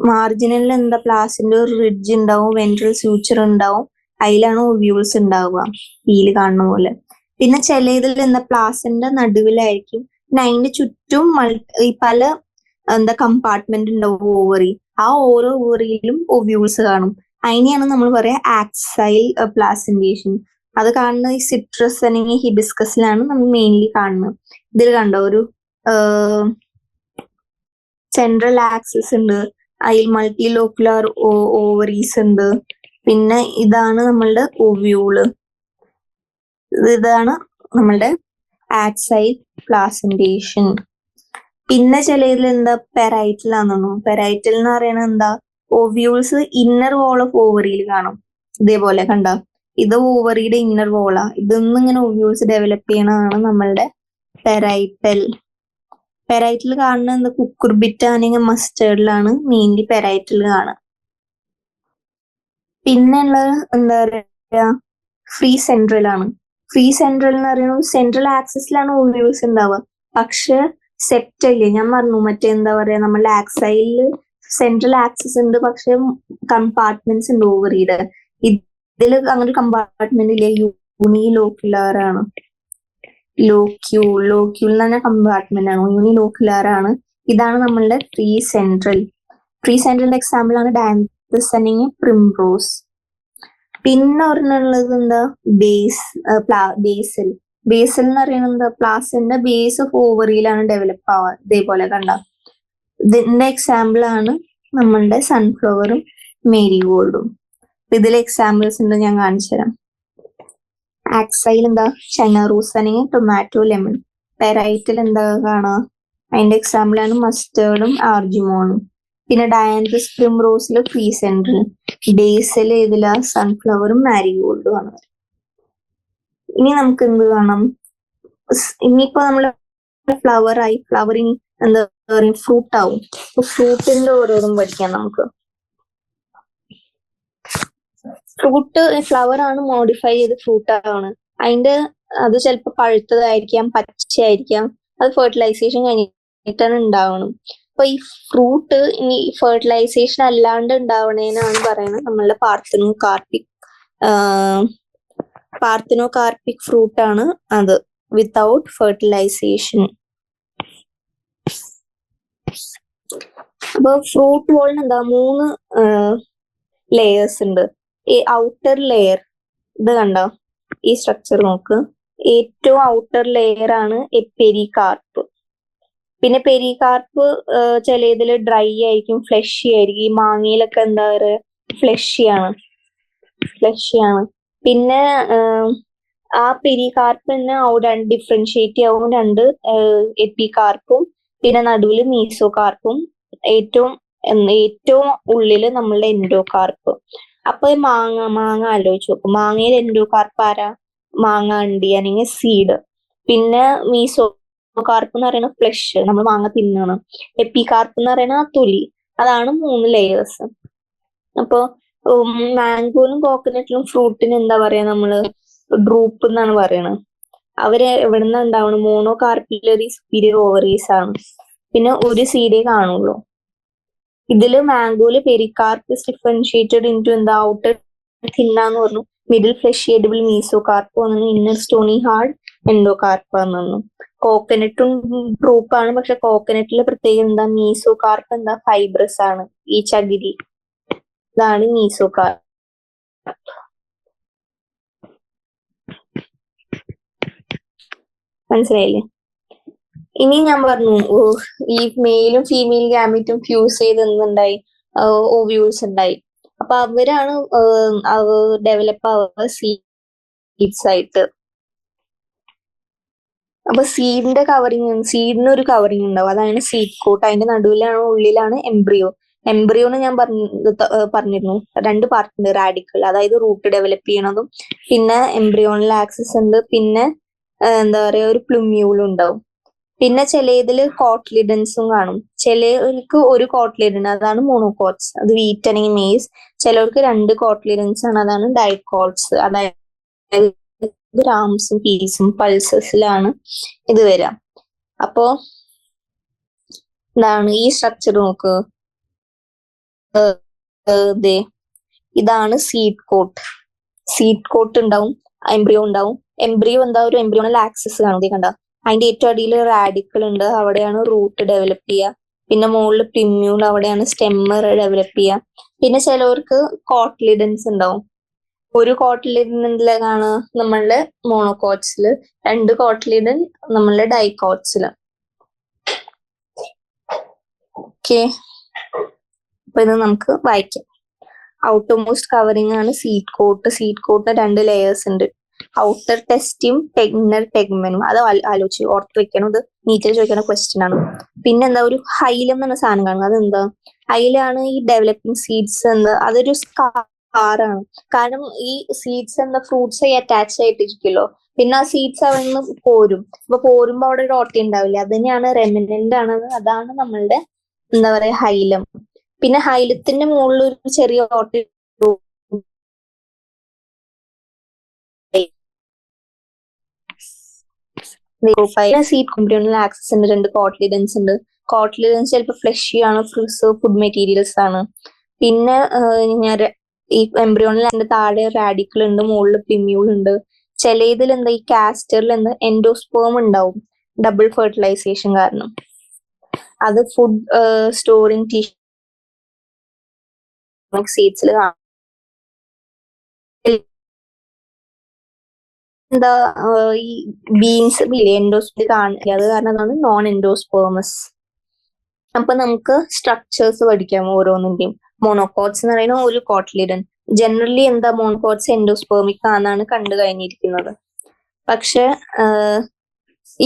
മാർജിനലിൽ എന്താ, പ്ലാസിന്റെ ഒരു റിഡ്ജ് ഉണ്ടാവും, വെൻട്രൽ സ്യൂച്ചർ ഉണ്ടാവും, അതിലാണ് ഒവ്യൂൾസ് ഉണ്ടാവുക, പീല് കാണുന്ന പോലെ. പിന്നെ ചിലതിൽ എന്താ, പ്ലാസിന്റെ നടുവിലായിരിക്കും, പിന്നെ അതിന്റെ ചുറ്റും ഈ പല എന്താ കമ്പാർട്ട്മെന്റ് ഉണ്ടാവും ഓവറി. ആ ഓരോ ഓവറിയിലും ഒവ്യൂൾസ് കാണും. അതിനെയാണ് നമ്മൾ പറയാ ആക്സൈൽ പ്ലാസന്റേഷൻ. അത് കാണുന്നത് ഈ സിട്രസ് അല്ലെങ്കിൽ ഹിബിസ്കസിലാണ് നമ്മൾ മെയിൻലി കാണുന്നത്. ഇതിൽ കണ്ടോ, ഒരു സെൻട്രൽ ആക്സിസ് ഉണ്ട്, അതിൽ മൾട്ടി ലോക്കുലർ ഓവറീസ് ഉണ്ട്. പിന്നെ ഇതാണ് നമ്മളുടെ ഒവ്യൂള്, ഇതാണ് നമ്മളുടെ ആക്സൈൽ പ്ലാസന്റേഷൻ. പിന്നെ ചിലതിൽ എന്താ, പെരൈറ്റലാണെന്നോ. പെരൈറ്റൽ എന്ന് പറയുന്നത് എന്താ, ഓവ്യൂൾസ് ഇന്നർ വോൾ ഓഫ് ഓവറിയിൽ കാണും. ഇതേപോലെ കണ്ട, ഇത് ഓവറിയുടെ ഇന്നർ വോളാ. ഇതൊന്നും ഇങ്ങനെ ഒവ്യൂൾസ് ഡെവലപ്പ് ചെയ്യണതാണ് നമ്മളുടെ പെരൈറ്റൽ. പെരൈറ്റൽ കാണുന്നത് എന്താ, കുക്കുർബിറ്റ അല്ലെങ്കിൽ മസ്റ്റേർഡിലാണ് മെയിൻലി പെരൈറ്റൽ കാണുക. പിന്നെ ഉള്ളത് എന്താ പറയാ, ഫ്രീ സെൻട്രൽ ആണ്. ഫ്രീ സെൻട്രൽ എന്ന് പറയുന്നത് സെൻട്രൽ ആക്സിസിലാണ് ഒവ്യൂൾസ് ഉണ്ടാവുക. പക്ഷെ സെപ്റ്റല് ഞാൻ പറഞ്ഞു, മറ്റേ എന്താ പറയാ, നമ്മളുടെ ആക്സൈലില് സെൻട്രൽ ആക്സിസ് ഉണ്ട്, പക്ഷെ കമ്പാർട്ട്മെന്റ്സ് ഉണ്ട് ഓവറിയുടെ. ഇതില് അങ്ങനെ കമ്പാർട്ട്മെന്റ് ഇല്ല, യൂണിലോക്കുലാർ ആണ്. ലോക്യൂൾ എന്ന് പറഞ്ഞ കമ്പാർട്ട്മെന്റ് ആണ്, യൂണിലോക്കുലാർ ആണ്. ഇതാണ് നമ്മളുടെ ഫ്രീ സെൻട്രൽ. ഫ്രീ സെൻട്രലിന്റെ എക്സാമ്പിൾ ആണ് ഡാൻതസ് അല്ലെങ്കിൽ പ്രിംറോസ്. പിന്നെ ഒരെണ്ണുള്ളത് എന്താ, ബേസൽ. ബേസൽ എന്ന് പറയുന്നത് എന്താ, പ്ലാസിന്റെ ബേസ് ഓഫ് ഓവറിയിലാണ് ഡെവലപ്പ് ആവുക. ഇതേപോലെ കണ്ട, ഇതിന്റെ എക്സാമ്പിൾ ആണ് നമ്മളുടെ സൺഫ്ലവറും മേരിഗോൾഡും. ഇതിലെ എക്സാമ്പിൾസ് ഉണ്ട്, ഞാൻ കാണിച്ചു തരാം. ആക്സൈൽ എന്താ, ചൈനറൂസ് അല്ലെങ്കിൽ ടൊമാറ്റോ ലെമൺ. പെരൈറ്റൽ എന്താ കാണാം, അതിന്റെ എക്സാമ്പിൾ ആണ് മസ്റ്റേർഡും ആർജിമോണും. പിന്നെ ഡയാൻതസ് പ്രിംറോസില് ഫ്രീ സെൻട്രൽ. ബേസിൽ ഇതില സൺഫ്ലവറും മാരിഗോൾഡും ആണ്. ഇനി നമുക്ക് എന്ത് കാണാം, ഇനിയിപ്പോ നമ്മള് ഫ്ലവർ ആയി, ഫ്ലവറിങ് എന്താ പറയുക, ഫ്രൂട്ട് ആവും. ഫ്രൂട്ടിന്റെ ഓരോന്നും പഠിക്കാം നമുക്ക്. ഫ്രൂട്ട്, ഫ്ലവർ ആണ് മോഡിഫൈ ചെയ്ത് ഫ്രൂട്ട് ആണ്. അത് ചിലപ്പോൾ പഴുത്തതായിരിക്കാം, പച്ചയായിരിക്കാം. അത് ഫെർട്ടിലൈസേഷൻ കഴിഞ്ഞിട്ടാണ് ഉണ്ടാവണം. അപ്പൊ ഈ ഫ്രൂട്ട് ഇനി ഫെർട്ടിലൈസേഷൻ അല്ലാണ്ട് ഉണ്ടാവണേനാണ് പറയുന്നത് നമ്മളുടെ പാർത്തനോകാർപ്പിക് ഫ്രൂട്ട് ആണ് അത്, വിത്തൗട്ട് ഫെർട്ടിലൈസേഷൻ. അപ്പൊ ഫ്രൂട്ട് വോളിന് എന്താ, 3 ലെയേഴ്സ് ഉണ്ട്. ഈ ഔട്ടർ ലെയർ, ഇത് കണ്ടോ, ഈ സ്ട്രക്ചർ നോക്ക്. ഏറ്റവും ഔട്ടർ ലെയർ ആണ് എപ്പെരികാർപ്പ്. പിന്നെ പെരികാർപ്പ് ചിലതിൽ ഡ്രൈ ആയിരിക്കും, ഫ്ലഷി ആയിരിക്കും. ഈ മാങ്ങയിലൊക്കെ എന്താ പറയുക, ഫ്ലഷിയാണ്. പിന്നെ ആ പെരികാർപ്പ് തന്നെ ഡിഫറൻഷിയേറ്റ് ആവും രണ്ട് എപ്പികാർപ്പും പിന്നെ നടുവിൽ മീസോകാർപ്പും ഏറ്റവും ഉള്ളില് നമ്മളുടെ എൻഡോകാർപ്പ്. അപ്പൊ മാങ്ങ ആലോചിച്ച് നോക്കും. മാങ്ങയിൽ എൻഡോകാർപ്പ് ആരാ? മാങ്ങ അണ്ടി അല്ലെങ്കിൽ സീഡ്. പിന്നെ മീസോകാർപ്പ് എന്ന് പറയുന്ന ഫ്ലഷ്, നമ്മൾ മാങ്ങ തിന്നണം. എപ്പികാർപ്പ് എന്ന് പറയുന്ന തൊലി. അതാണ് 3 ലെയേഴ്സ്. അപ്പൊ മാംഗോയിലും കോക്കനട്ടിലും ഫ്രൂട്ടിനും എന്താ പറയാ നമ്മള്, ഡ്രൂപ്പ് എന്നാണ് പറയണത്. അവര് എവിടുന്ന ഉണ്ടാവണം? മോണോകാർപ്പിലറി സുപ്പീരിയർ ഓവറീസ് ആണ്. പിന്നെ ഒരു സീഡേ കാണുള്ളൂ. ഇതില് മാംഗോയില് പെരികാർപ്പ് ഡിഫറൻഷിയേറ്റഡ് ഇൻടു എന്താ, ഔട്ടർ തിന്നാന്ന് പറഞ്ഞു, മിഡിൽ ഫ്ലഷി എഡിബിൾ മീസോകാർപ്പ് വന്നു, ഇന്നർ സ്റ്റോണി ഹാർഡ് എൻഡോകാർപ്പ് വന്നു. കോക്കനട്ടും ഡ്രൂപ്പാണ്. പക്ഷെ കോക്കനട്ടിലെ പ്രത്യേകത എന്താ, മീസോകാർപ്പ് എന്താ, ഫൈബ്രസ് ആണ്, ഈ ചകിരി. ഇതാണ് മീസോകാർപ്പ്. മനസ്സിലായില്ലേ? ഇനി ഞാൻ പറഞ്ഞു ഈ മെയിലും ഫീമെയിൽ ഗാമീറ്റും ഫ്യൂസ് ചെയ്ത് എന്തുണ്ടായി, ഓവ്യൂൾസ് ഉണ്ടായി. അപ്പൊ അവരാണ് ഡെവലപ്പ് ആവുക സീഡ്സ് ആയിട്ട്. അപ്പൊ സീഡിന് ഒരു കവറിങ് ഉണ്ടാവും, അതാണ് സീഡ് കോട്ട്. അതിന്റെ നടുവിലാണ് ഉള്ളിലാണ് എംബ്രിയോ. എംബ്രിയോന്ന് ഞാൻ പറഞ്ഞിരുന്നു 2 പാർട്ട് ഉണ്ട്, റാഡിക്കൽ, അതായത് റൂട്ട് ഡെവലപ്പ് ചെയ്യണതും, പിന്നെ എംബ്രിയോണൽ ആക്സിസ് ഉണ്ട്, പിന്നെ എന്താ പറയാ ഒരു പ്ലുമ്യൂളും ഉണ്ടാവും. പിന്നെ ചിലതിൽ കോട്ട്ലിഡൻസും കാണും. ചിലർക്ക് ഒരു കോട്ട്ലിഡൻ, അതാണ് മോണോകോട്സ്, അത് വീറ്റ് അല്ലെങ്കിൽ മെയ്സ്. ചിലർക്ക് 2 കോട്ട്ലിഡൻസ് ആണ്, അതാണ് ഡൈക്കോട്സ്. അതായത് ഗ്രാംസും പീസും പൾസസിലാണ് ഇത് വരാം. അപ്പോ എന്താണ് ഈ സ്ട്രക്ചർ നോക്ക്, ഇതാണ് സീഡ് കോട്ട് ഉണ്ടാവും, എംബ്രിയോ ഉണ്ടാവും. എംബ്രിയോ എന്താ, ഒരു എംബ്രിയോണൽ ആക്സിസ് കാണും, കണ്ട. അതിന്റെ ഏറ്റവും അടിയിൽ റാഡിക്കൽ ഉണ്ട്, അവിടെയാണ് റൂട്ട് ഡെവലപ്പ് ചെയ്യുക. പിന്നെ മുകളിൽ പ്ലിമ്യൂൾ, അവിടെയാണ് സ്റ്റെമ്മർ ഡെവലപ്പ് ചെയ്യുക. പിന്നെ ചിലവർക്ക് കോട്ട്ലിഡൻസ് ഉണ്ടാവും. ഒരു കോട്ട്ലിഡനിലാണ് നമ്മളുടെ മോണോകോട്സില്, 2 കോട്ട്ലിഡൻ നമ്മളുടെ ഡൈക്കോട്സില്. ഓക്കെ, അപ്പൊ ഇത് നമുക്ക് വായിക്കാം. ഔട്ടർമോസ്റ്റ് കവറിംഗ് ആണ് സീഡ് കോട്ടിന് 2 ലെയേഴ്സ് ഉണ്ട്, ഔട്ടർ ടെസ്റ്റും ഇന്നർ ടെഗ്മനും. അത് ആലോചിച്ച് ഓർത്ത് വെക്കണം, ഇത് നീറ്റിൽ ചോദിക്കുന്ന ക്വസ്റ്റ്യൻ ആണ്. പിന്നെന്താ, ഒരു ഹൈലം എന്ന സാധനം കാണുന്നത്, അതെന്താ? ഹൈലാണ് ഈ ഡെവലപ്പിംഗ് സീഡ്സ് എന്ന്, അതൊരു സ്കാറാണ്. കാരണം ഈ സീഡ്സ് എന്താ, ഫ്രൂട്ട്സ് അറ്റാച്ച് ആയിട്ടിരിക്കുമല്ലോ, പിന്നെ ആ സീഡ്സ് അവിടെ പോരും. അപ്പൊ പോരുമ്പോ അവിടെ ഒരു ഓട്ട ഉണ്ടാവില്ലേ, അതിനെയാണ് റെമിനന്റ് ആണ്, അതാണ് നമ്മളുടെ എന്താ പറയാ ഹൈലം. പിന്നെ ഹൈലത്തിന്റെ മുകളിൽ ഒരു ചെറിയ ഓട്ട, സീഡ് കോംപ്രിയോണൽ ആക്സിസ് ഉണ്ട്, 2 കോട്ട്ലിഡൻസ് ഉണ്ട്. കോട്ട്ലിഡൻസ് ചിലപ്പോൾ ഫ്ലഷി ആണ്, ഫുഡ് മെറ്റീരിയൽസ് ആണ്. പിന്നെ ഈ എംബ്രിയോണിൽ താഴെ റാഡിക്കൽ ഉണ്ട്, മുകളിൽ പ്ലിമ്യൂൾ ഉണ്ട്. ചിലതിൽ എന്താ, ഈ കാസ്റ്ററിൽ എന്താ എൻഡോസ്പേം ഉണ്ടാവും, ഡബിൾ ഫെർട്ടിലൈസേഷൻ കാരണം. അത് ഫുഡ് സ്റ്റോറിംഗ് ടിഷ്യൂ സീഡ്സിൽ കാണും. എന്താ ഈ ബീൻസ് എൻഡോസ്പേം കാണില്ല, അത് കാരണം എന്താണ് നോൺ എൻഡോസ്പേമസ്. അപ്പൊ നമുക്ക് സ്ട്രക്ചേഴ്സ് പഠിക്കാം ഓരോന്നിന്റെയും. മോണോകോട്സ് എന്ന് പറയുന്ന ഒരു കോട്ട്ലിഡൻ. ജനറലി എന്താ, മോണോകോട്സ് എൻഡോസ്പേമിക് ആണെന്നാണ് കണ്ടു കഴിഞ്ഞിരിക്കുന്നത്. പക്ഷെ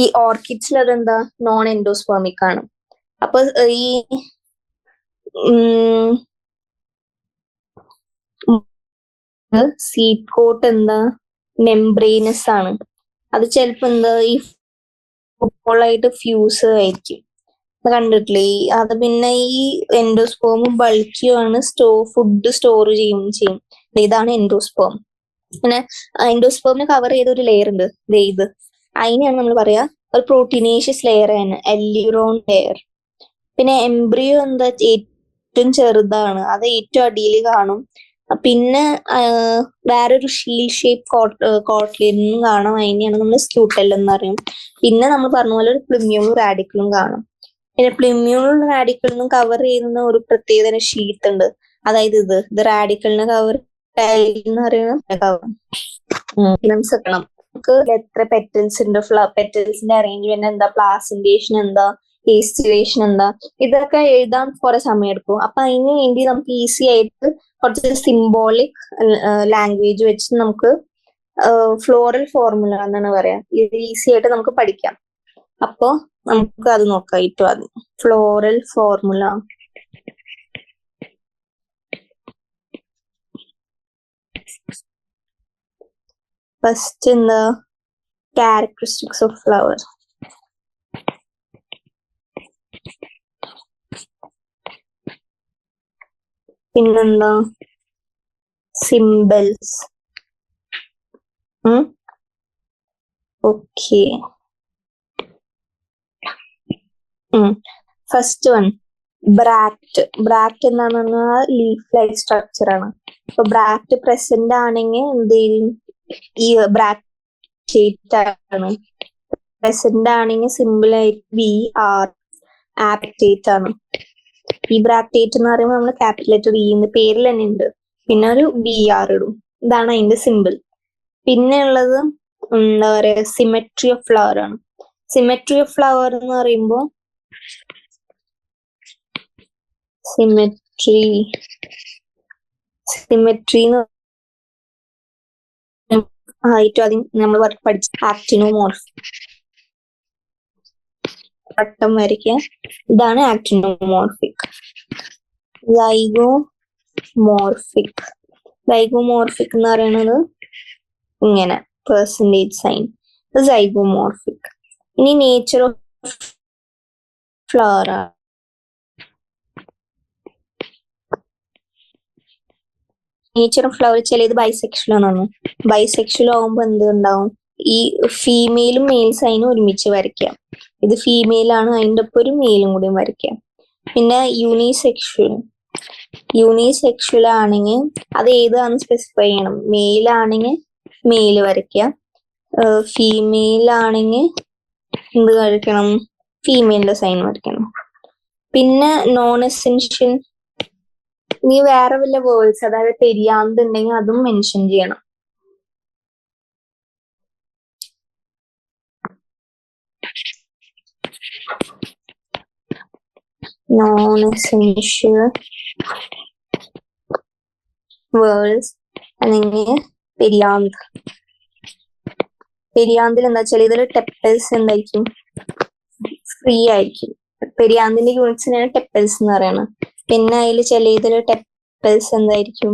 ഈ ഓർക്കിഡ്സിൽ അതെന്താ, നോൺ എൻഡോസ്പേമിക് ആണ്. അപ്പൊ ഈ സീഡ് കോട്ട് എന്താ, മെംബ്രെയിനസ് ആണ്. അത് ചിലപ്പോ എന്താ ഈ ഫുട്ബോളായിട്ട് ഫ്യൂസ് ആയിരിക്കും, കണ്ടിട്ടില്ലേ? അത് പിന്നെ ഈ എൻഡോസ്പേമും ബൾക്കിയുമാണ്, ഫുഡ് സ്റ്റോർ ചെയ്യും. ഇതാണ് എൻഡോസ്പേം. പിന്നെ എൻഡോസ്പേമിനെ കവർ ചെയ്ത ഒരു ലെയർ ഉണ്ട്, ഇത് അതിനെയാണ് നമ്മൾ പറയാ ഒരു പ്രോട്ടീനേഷ്യസ് ലെയർ ആണ്, എല്ലിറോൺ ലെയർ. പിന്നെ എംബ്രിയോ എന്താ, ഏറ്റവും ചെറുതാണ്, അത് ഏറ്റവും അടിയിൽ കാണും. പിന്നെ വേറൊരു ഷീൽ ഷേപ്പ് കോട്ട്ലിഡനും കാണും, അതിനെയാണ് നമ്മൾ സ്ക്യൂട്ടൽ എന്ന് പറയും. പിന്നെ നമ്മൾ പറഞ്ഞ പോലെ ഒരു പ്ലിമ്യൂളും റാഡിക്കലും കാണും. പിന്നെ പ്ലിമ്യൂളും റാഡിക്കലിനും കവർ ചെയ്യുന്ന ഒരു പ്രത്യേക ഷീറ്റ് ഉണ്ട്, അതായത് ഇത് റാഡിക്കലിനെ കവർ എന്ന് പറയുന്ന കവർ. നമുക്ക് എത്ര പെറ്റൽസ് ഉണ്ട്, പെറ്റൽസിന്റെ അറേഞ്ച്മെന്റ് എന്താ, പ്ലാസന്റേഷൻ എന്താ, പേസ്റ്റിലേഷൻ എന്താ, ഇതൊക്കെ എഴുതാൻ കുറെ സമയം എടുക്കും. അപ്പൊ അതിന് വേണ്ടി നമുക്ക് ഈസി ആയിട്ട് കുറച്ച് സിംബോളിക് ലാംഗ്വേജ് വെച്ച് നമുക്ക് ഫ്ലോറൽ ഫോർമുല എന്നാണ് പറയാ, ഇത് ഈസി ആയിട്ട് നമുക്ക് പഠിക്കാം. അപ്പൊ നമുക്ക് അത് നോക്കാം. ഏറ്റവും ആദ്യം ഫ്ലോറൽ ഫോർമുല. ഫസ്റ്റ് എന്താ, ക്യാരക്ടറിസ്റ്റിക്സ് ഓഫ് ഫ്ലവർ. പിന്നെന്താ, symbols. Okay. First one bract. Bract എന്താണെന്ന് പറഞ്ഞാൽ ലീഫ് ലൈക്ക് സ്ട്രക്ചർ ആണ്. അപ്പൊ ബ്രാക്റ്റ് പ്രസന്റ് ആണെങ്കിൽ എന്ത് ചെയ്യും, ഈ ബ്രാക്റ്റേറ്റ് ആണ്. പ്രസന്റ് ആണെങ്കിൽ സിമ്പിൾ ആയിട്ട് ബി ആർ ആപ്റ്റേറ്റ് ആണ്. ഈ ബ്രാക്റ്റേറ്റ് എന്ന് പറയുമ്പോൾ നമ്മൾ ക്യാപിറ്റൽ ലെറ്റർ ഇ പേരിൽ തന്നെ ഉണ്ട്, പിന്നെ ഒരു ബി ആർ ഇടും. ഇതാണ് അതിന്റെ സിമ്പിൾ. പിന്നെ ഉള്ളത് എന്താ പറയാ, സിമെട്രി ഓഫ് ഫ്ലവർ ആണ്. സിമെട്രി ഓഫ് ഫ്ലവർ എന്ന് പറയുമ്പോൾ സിമെട്രി ആയിട്ട് ആദ്യം നമ്മൾ പഠിച്ച ആക്ടിനോമോർഫ്. വട്ടം വരയ്ക്കുക, ഇതാണ് ആക്ടിനോമോർഫിക്. സൈഗോമോർഫിക്. സൈഗോമോർഫിക് എന്ന് പറയുന്നത് ഇങ്ങനെ പെർസെന്റേജ് സൈൻ, സൈഗോമോർഫിക്. ഇനി nature of flower. Nature of flower ചിലത് ബൈസെക്ഷൽ ആണ്. ബൈസെക്ഷൽ ആവുമ്പോ എന്ത് ഉണ്ടാവും, ഈ ഫീമെയിലും മെയിൽ സൈനും ഒരുമിച്ച് വരയ്ക്കാം. ഇത് ഫീമെയിൽ ആണ്, അതിൻ്റെ ഒപ്പം ഒരു മെയിലും കൂടി വരയ്ക്കാം. പിന്നെ യൂണിസെക്ഷൽ ആണെങ്കിൽ അത് ഏതാണെന്ന് സ്പെസിഫൈ ചെയ്യണം. മെയിൽ ആണെങ്കിൽ മെയിൽ വരയ്ക്കാം, ഫീമെയിൽ ആണെങ്കിൽ എന്ത് വരയ്ക്കണം, ഫീമെയിലിന്റെ സൈൻ വരയ്ക്കണം. പിന്നെ നോൺ എസെൻഷ്യൽ, ഇനി വേറെ വല്ല വേർഡ്സ് അതായത് പെരിയാന്ത് ഉണ്ടെങ്കിൽ അതും മെൻഷൻ ചെയ്യണം. നോൺ എസെൻഷ്യൽ വേർഡ്സ് അല്ലെങ്കിൽ പെരിയാന്ത്. പെരിയാന്തിൽ എന്താ വെച്ചാൽ ഇതിൽ ടെപ്പൽസ് എന്തായിരിക്കും, ഫ്രീ ആയിരിക്കും. പെരിയാന്തിന്റെ യൂണിറ്റ്സിനാണ് ടെപ്പൽസ് എന്ന് പറയുന്നത്. പിന്നെ അതിൽ ചില ഇതിൽ ടെപ്പൽസ് എന്തായിരിക്കും,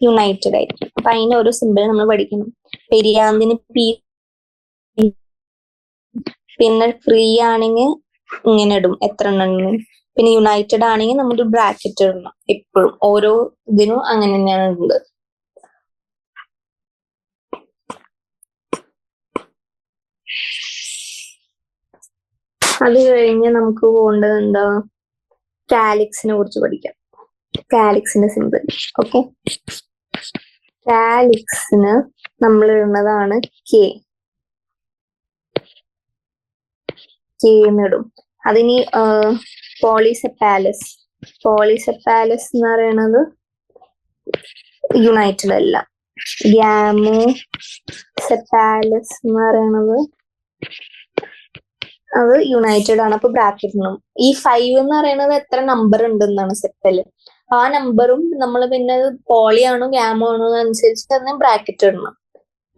യുണൈറ്റഡ് ആയിരിക്കും. അപ്പൊ അതിന്റെ ഓരോ സിമ്പിൾ നമ്മൾ പഠിക്കണം. പെരിയാന്തിന് പി, പിന്നെ ഫ്രീ ആണെങ്കിൽ ഇങ്ങനെ ഇടും എത്ര എണ്ണം. പിന്നെ യുണൈറ്റഡ് ആണെങ്കിൽ നമ്മൾ ബ്രാക്കറ്റ് ഇടണം എപ്പോഴും. ഓരോ ഇതിനും അങ്ങനെ തന്നെയാണ് ഉള്ളത്. അത് കഴിഞ്ഞ് നമുക്ക് പോകേണ്ടത് എന്താ, കാലിക്സിനെ കുറിച്ച് പഠിക്കാം. കാലിക്സിന്റെ സിമ്പിൾ. ഓക്കെ, കാലിക്സിന് നമ്മൾ ഇടുന്നതാണ് കെ എന്നിടും. അതിനി പോളിസെപ്പാലസ്. പോളിസെപ്പാലസ് എന്ന് പറയുന്നത് യുണൈറ്റഡ് അല്ല. ഗ്യാമോസെപ്പാലസ് എന്ന് പറയുന്നത് അത് യുണൈറ്റഡ് ആണ്. അപ്പൊ ബ്രാക്കറ്റ് ഇടണം. ഈ 5 എന്ന് പറയുന്നത് എത്ര നമ്പർ ഉണ്ടെന്നാണ് സെപ്പല്. ആ നമ്പറും നമ്മൾ പിന്നെ പോളി ആണോ ഗ്യാമോ ആണോ അനുസരിച്ച് തന്നെ ബ്രാക്കറ്റ് ഇടണം.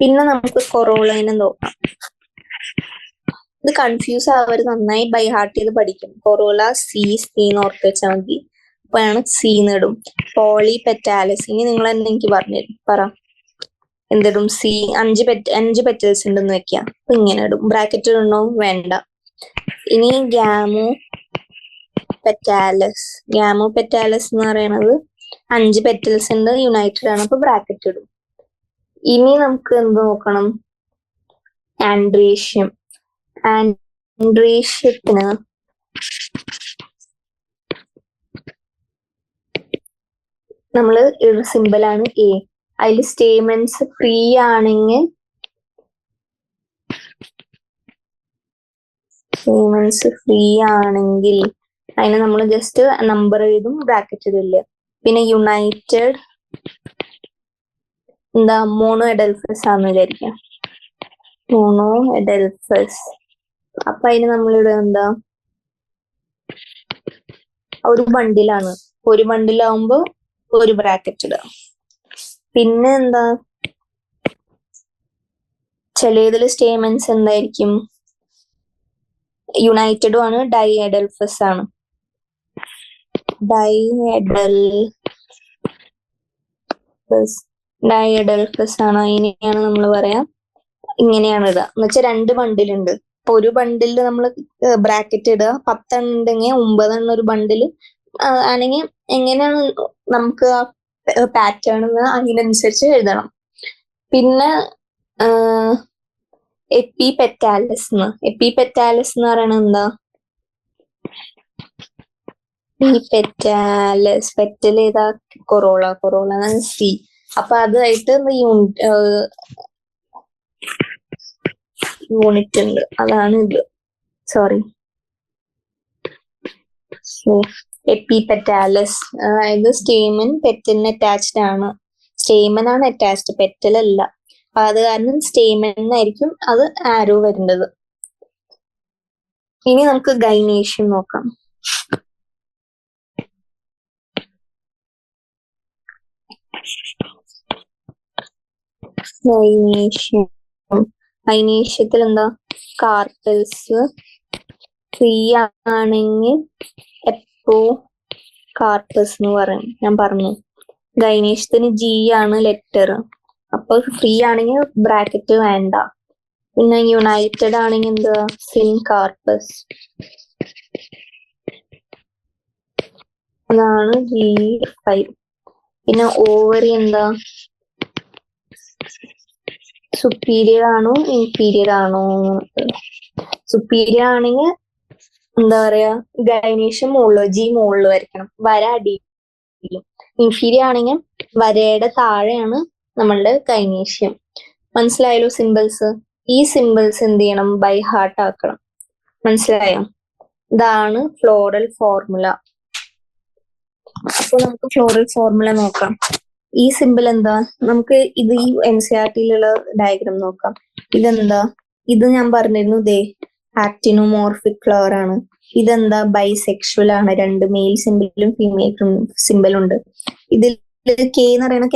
പിന്നെ നമുക്ക് കൊറോളൈനെ നോക്കാം. ഇത് കൺഫ്യൂസ് ആവരുത്, നന്നായി ബൈ ഹാർട്ട് ചെയ്ത് പഠിക്കും. കൊറോള സി ഓർത്ത് വെച്ചാൽ മതി. അപ്പോഴാണ് സി ഇടും. പോളി പെറ്റാലസ്, ഇനി നിങ്ങൾ തന്നെ എനിക്ക് പറഞ്ഞുതരും. പറ എന്തിടും, സി 5 പെറ്റൽസ് ഉണ്ടെന്ന് വെക്കാം. അപ്പൊ ഇങ്ങനെ ഇടും. ബ്രാക്കറ്റ് ഇടണോ വേണ്ട. ഇനി ഗ്യാമോ പെറ്റാലസ് എന്ന് പറയുന്നത് 5 പെറ്റൽസ് ഉണ്ട്, യുണൈറ്റഡ് ആണ്. അപ്പൊ ബ്രാക്കറ്റ് ഇടും. ഇനി നമുക്ക് എന്ത് നോക്കണം, ആൻഡ്രീഷ്യത്തിന് നമ്മള് സിമ്പിൾ ആണ് എ. അതിൽ സ്റ്റേമെന്റ്സ് ഫ്രീ ആണെങ്കിൽ അതിന് നമ്മൾ ജസ്റ്റ് നമ്പർ എഴുതും, ബ്രാക്കറ്റ് ഇടില്ല. പിന്നെ യുണൈറ്റഡ് എന്താ, മോണോ എഡൽഫസ് ആണെന്ന് വിചാരിക്കാം. മോണോ എഡൽഫസ്. അപ്പൊ അതിന് നമ്മളിവിടെ എന്താ, ഒരു ബണ്ടിലാണ്. ഒരു ബണ്ടിലാവുമ്പോ ഒരു ബ്രാക്കറ്റ് ഇടുക. പിന്നെ എന്താ, ചിലതിൽ സ്റ്റേമെൻസ് എന്തായിരിക്കും, യുണൈറ്റഡും ആണ്, ഡൈഅഡൽഫസ് ആണ്. ഡൈഅഡൽഫസ് ആണ്. അതിനെയാണ് നമ്മൾ പറയാ, ഇങ്ങനെയാണ് ഇടുക. എന്ന് വെച്ചാൽ 2 ബണ്ടിലുണ്ട്. ഇപ്പൊ ഒരു ബണ്ടിൽ നമ്മൾ ബ്രാക്കറ്റ് ഇടുക, 10 ഉണ്ടെങ്കിൽ 9 ഒരു ബണ്ടിൽ ആണെങ്കിൽ എങ്ങനെയാണ് നമുക്ക് ആ പാറ്റേൺ അതിനനുസരിച്ച് എഴുതണം. പിന്നെ എപ്പിപെറ്റാലസ് എന്ന് പറയുന്നത് എന്താ, പെറ്റാലസ്, പെറ്റൽ ഏതാ, കൊറോള സി. അപ്പൊ അതായിട്ട് യൂണിറ്റ് ഉണ്ട്, അതാണ് ഇത്. സോറി, എപ്പിപെറ്റാലസ്. അതായത് സ്റ്റേമൻ പെറ്റലിന് അറ്റാച്ച്ഡ് ആണ്. സ്റ്റേമൻ ആണ് അറ്റാച്ച്ഡ്, പെറ്റൽ അല്ല. അപ്പൊ അത് കാരണം സ്റ്റേമനായിരിക്കും അത് ആരോ വരുന്നത്. ഇനി നമുക്ക് ഗൈനേഷ്യം നോക്കാം. ഗൈനേഷ്യത്തിൽ എന്താ, കാർപ്പൽസ് ഫ്രീ ആണെങ്കിൽ എപ്പോ കാർപ്പസ് എന്ന് പറയും, ഞാൻ പറഞ്ഞു. ഗൈനേഷ്യത്തിന് ജി ആണ് ലെറ്റർ, അപ്പൊ ഫ്രീ ആണെങ്കിൽ ബ്രാക്കറ്റ് വേണ്ട. പിന്നെ യുണൈറ്റഡ് ആണെങ്കിൽ എന്താ, സിൻ കാർപ്പസ്, അതാണ് G5. പിന്നെ ഓവറി എന്താ, സുപ്പീരിയർ ആണോ ഇൻഫീരിയർ ആണോ. സുപ്പീരിയർ ആണെങ്കിൽ എന്താ പറയാ, ഗൈനേഷ്യം മുകളിലോ, ജി മുകളിലോ വരയ്ക്കണം, വര അടിയിലും. ഇൻഫീരിയർ ആണെങ്കിൽ വരയുടെ താഴെയാണ് നമ്മളുടെ ഗൈനേഷ്യം. മനസ്സിലായല്ലോ സിമ്പിൾസ്. ഈ സിമ്പിൾസ് എന്ത് ചെയ്യണം, ബൈ ഹാർട്ട് ആക്കണം. മനസ്സിലായോ? ഇതാണ് ഫ്ലോറൽ ഫോർമുല. അപ്പൊ നമുക്ക് ഫ്ലോറൽ ഫോർമുല നോക്കാം. ഈ സിമ്പിൾ എന്താ, നമുക്ക് ഇത് ഈ NCERT-യിലുള്ള ഡയഗ്രാം നോക്കാം. ഇതെന്താ, ഇത് ഞാൻ പറഞ്ഞിരുന്നു, ആക്ടിനോമോർഫിക് ഫ്ലവർ ആണ്. ഇതെന്താ, ബൈസെക്ഷുവൽ ആണ്. 2 മെയിൽ സിമ്പിളും ഫീമെയിൽ സിമ്പിളും ഉണ്ട്. ഇതിൽ K എന്ന് പറയുന്ന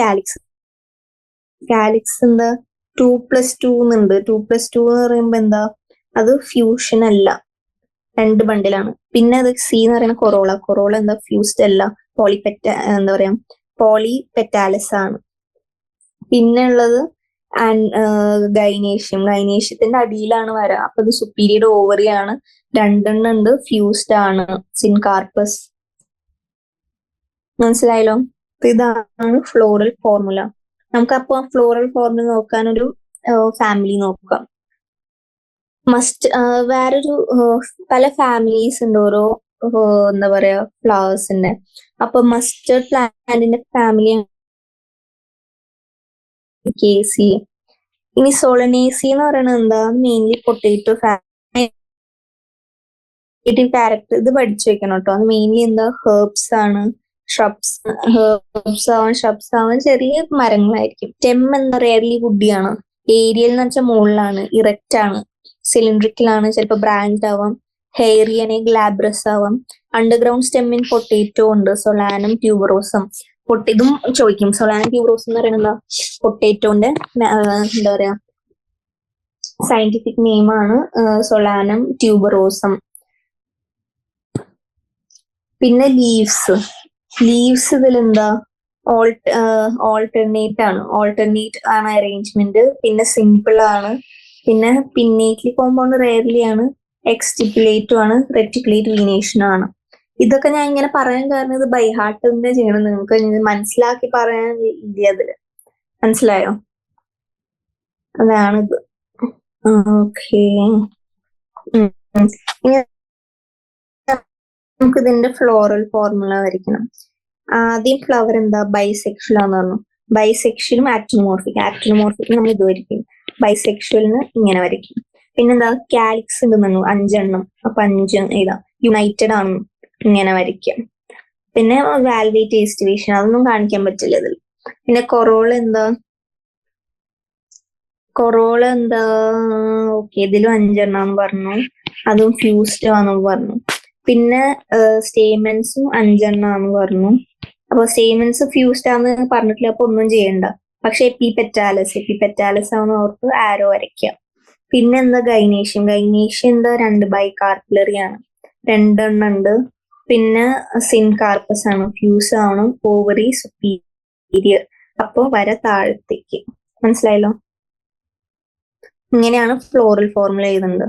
കാലിക്സ് എന്താ, 2+2 എന്നുണ്ട്. 2+2 എന്ന് പറയുമ്പോ എന്താ, അത് ഫ്യൂഷൻ അല്ല, 2 ബണ്ടിലാണ്. പിന്നെ അത് C എന്ന് പറയുന്ന കൊറോള എന്താ, ഫ്യൂസ്ഡ് അല്ല, എന്താ പറയാ, പോളിപെറ്റാലസ് ആണ്. പിന്നെ ഉള്ളത് ഗൈനേഷ്യത്തിന്റെ അടിയിലാണ് വര. അപ്പൊ ഇത് സുപ്പീരിയർ ഓവറി ആണ്. 2 ഉണ്ട്, ഫ്യൂസ്ഡ് ആണ്, സിൻകാർപ്പസ്. മനസ്സിലായല്ലോ? അപ്പൊ ഇതാണ് ഫ്ലോറൽ ഫോർമുല. നമുക്കപ്പോ ഫ്ലോറൽ ഫോർമുല നോക്കാനൊരു ഫാമിലി നോക്കാം. വേറൊരു പല ഫാമിലീസ് ഉണ്ട് ഓരോ എന്താ പറയാ ഫ്ലവേഴ്സിന്റെ. അപ്പൊ മസ്റ്റർഡ് പ്ലാന്റിന്റെ ഫാമിലി കേസി. ഇനി സോളനേസി എന്ന് പറയുന്നത് എന്താ, മെയിൻലി പൊട്ടേറ്റോ ക്യാരക്ടർ. ഇത് പഠിച്ചു വെക്കണം കേട്ടോ. അത് മെയിൻലി എന്താ, ഹെർബ്സ് ആണ്, ഷ്രബ്സ് ആവാൻ ചെറിയ മരങ്ങളായിരിക്കും. സ്റ്റെം എന്താ, റെയർലി വുഡിയാണ്. ഏരിയൽ എന്ന് വെച്ചാൽ മുകളിലാണ്, ഇറക്റ്റ് ആണ്, സിലിണ്ട്രിക്കൽ ആണ്, ചിലപ്പോൾ ബ്രാഞ്ച് ആവാം, ഹെയറി അല്ലെങ്കിൽ ഗ്ലാബ്രസ് ആവാം. അണ്ടർഗ്രൗണ്ട് സ്റ്റെമ്മിൻ പൊട്ടേറ്റോ ഉണ്ട്, സൊളാനം ട്യൂബറോസം. ഇതും ചോദിക്കും, സൊളാനം ട്യൂബറോസം എന്ന് പറയുന്നത് എന്താ, പൊട്ടേറ്റോന്റെ എന്താ പറയാ സയന്റിഫിക് നെയിം ആണ് സൊളാനം ട്യൂബറോസം. പിന്നെ ലീവ്സ് ഇതിലെന്താ, ഓൾട്ടർനേറ്റ് ആണ് അറേഞ്ച്മെന്റ്. പിന്നെ സിമ്പിൾ ആണ്. പിന്നെ പിന്നേറ്റ്ലി കോമ്പൗണ്ട് റെയർലി ആണ്, എക്സ്റ്റിപ്പുലേറ്റും ആണ്, റെറ്റിക്കുലേറ്റ് വീനേഷൻ ആണ്. ഇതൊക്കെ ഞാൻ ഇങ്ങനെ പറയാൻ കാരണം ഇത് ബൈ ഹാർട്ട് തന്നെ ചെയ്യണം. നിങ്ങൾക്ക് മനസ്സിലാക്കി പറയാൻ ഇല്ല അതില്. മനസ്സിലായോ? അതാണിത്. ഓക്കെ, ഇനി നമുക്ക് ഇതിന്റെ ഫ്ലോറൽ ഫോർമുല വരയ്ക്കണം. ആദ്യം ഫ്ലവർ എന്താ, ബൈസെക്ഷൽ ആണെന്ന് പറഞ്ഞു. ബൈസെക്ഷലും ആക്ടിനോമോർഫിക് നമ്മൾ ഇത് വരയ്ക്കും. ബൈസെക്ഷലിന് ഇങ്ങനെ വരയ്ക്കും. പിന്നെന്താ, കാലിക്സ് ഉണ്ടെന്നു 5 എണ്ണം. അപ്പൊ 5 ഏതാ, യുണൈറ്റഡ് ആണ്, ഇങ്ങനെ വരയ്ക്കാം. പിന്നെ വാൽവേറ്റ് എസ്റ്റിവേഷൻ, അതൊന്നും കാണിക്കാൻ പറ്റില്ല ഇതിൽ. പിന്നെ കൊറോള എന്താ, ഓക്കെ, ഇതിലും 5 എണ്ണം പറഞ്ഞു. അതും ഫ്യൂസ്ഡ് ആണെന്ന് പറഞ്ഞു. പിന്നെ സ്റ്റേമെൻസും 5 പറഞ്ഞു. അപ്പൊ സ്റ്റേമെൻസ് ഫ്യൂസ്ഡ് ആണെന്ന് പറഞ്ഞിട്ടില്ല, അപ്പൊ ഒന്നും ചെയ്യണ്ട. പക്ഷെ എപ്പിപെറ്റാലസ് ആവുന്ന ഓർത്ത് ആരോ വരയ്ക്കുക. പിന്നെ എന്താ ഗൈനേഷ്യം എന്താ 2 ബൈകാർപ്പിലറി ആണ്, 2 ഉണ്ട്. പിന്നെ സിൻകാർപ്പസ് ആണ്, ഫ്യൂസ് ആണ്, ഓവറി സുപ്പീരിയർ. അപ്പോ വര താഴത്തേക്ക്. മനസ്സിലായല്ലോ? ഇങ്ങനെയാണ് ഫ്ലോറൽ ഫോർമുല എഴുതുന്നത്.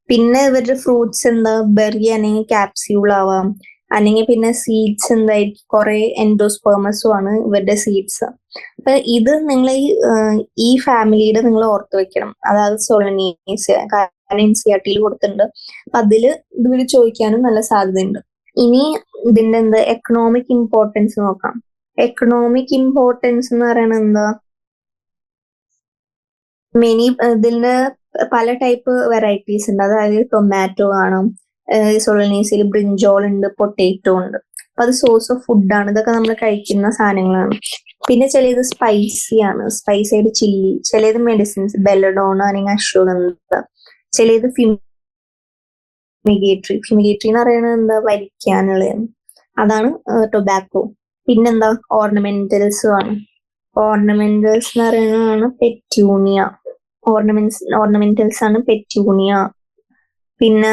പിന്നെ ഇവരുടെ ഫ്രൂട്ട്സ് എന്താ, ബെറി അല്ലെങ്കിൽ ക്യാപ്സ്യൂൾ ആവാം, അല്ലെങ്കിൽ പിന്നെ സീഡ്സ് എന്തായിരിക്കും, കുറെ എൻഡോസ്പെർമസും ആണ് ഇവരുടെ സീഡ്സ്. അപ്പൊ ഇത് നിങ്ങൾ ഈ ഫാമിലിയുടെ നിങ്ങൾ ഓർത്ത് വെക്കണം. അതായത് സോളനേസിയ, കാരണം NCERT കൊടുത്തിട്ടുണ്ട്. അപ്പൊ അതില് ഇവർ ചോദിക്കാനും നല്ല സാധ്യതയുണ്ട്. ഇനി ഇതിന്റെ എന്താ എക്കണോമിക് ഇമ്പോർട്ടൻസ് നോക്കാം. എക്കണോമിക് ഇമ്പോർട്ടൻസ് എന്ന് പറയുന്നത് എന്താ, ഇതിന്റെ പല ടൈപ്പ് വെറൈറ്റീസ് ഉണ്ട്. അതായത് ടൊമാറ്റോ കാണും, സൊളനേസിയിൽ ബ്രിഞ്ചോൾ ഉണ്ട്, പൊട്ടേറ്റോ ഉണ്ട്. അപ്പൊ അത് സോഴ്സ് ഓഫ് ഫുഡാണ്. ഇതൊക്കെ നമ്മൾ കഴിക്കുന്ന സാധനങ്ങളാണ്. പിന്നെ ചിലത് സ്പൈസി ആണ്, സ്പൈസി ആയിട്ട് ചില്ലി. ചിലത് മെഡിസിൻസ്, ബെല്ലഡോണ അല്ലെങ്കിൽ അശ്വഗന്ധ. ചിലത് ഫിമിഗേറ്ററി എന്ന് പറയുന്നത് എന്താ, വരിക്കാനുള്ളതാണ്. അതാണ് ടൊബാക്കോ. പിന്നെന്താ ഓർണമെന്റൽസ് ആണ്. ഓർണമെന്റൽസ് എന്ന് പറയുന്നതാണ് പെറ്റ്യൂണിയ. ഓർണമെന്റൽസ് ആണ് പെറ്റ്യൂണിയ. പിന്നെ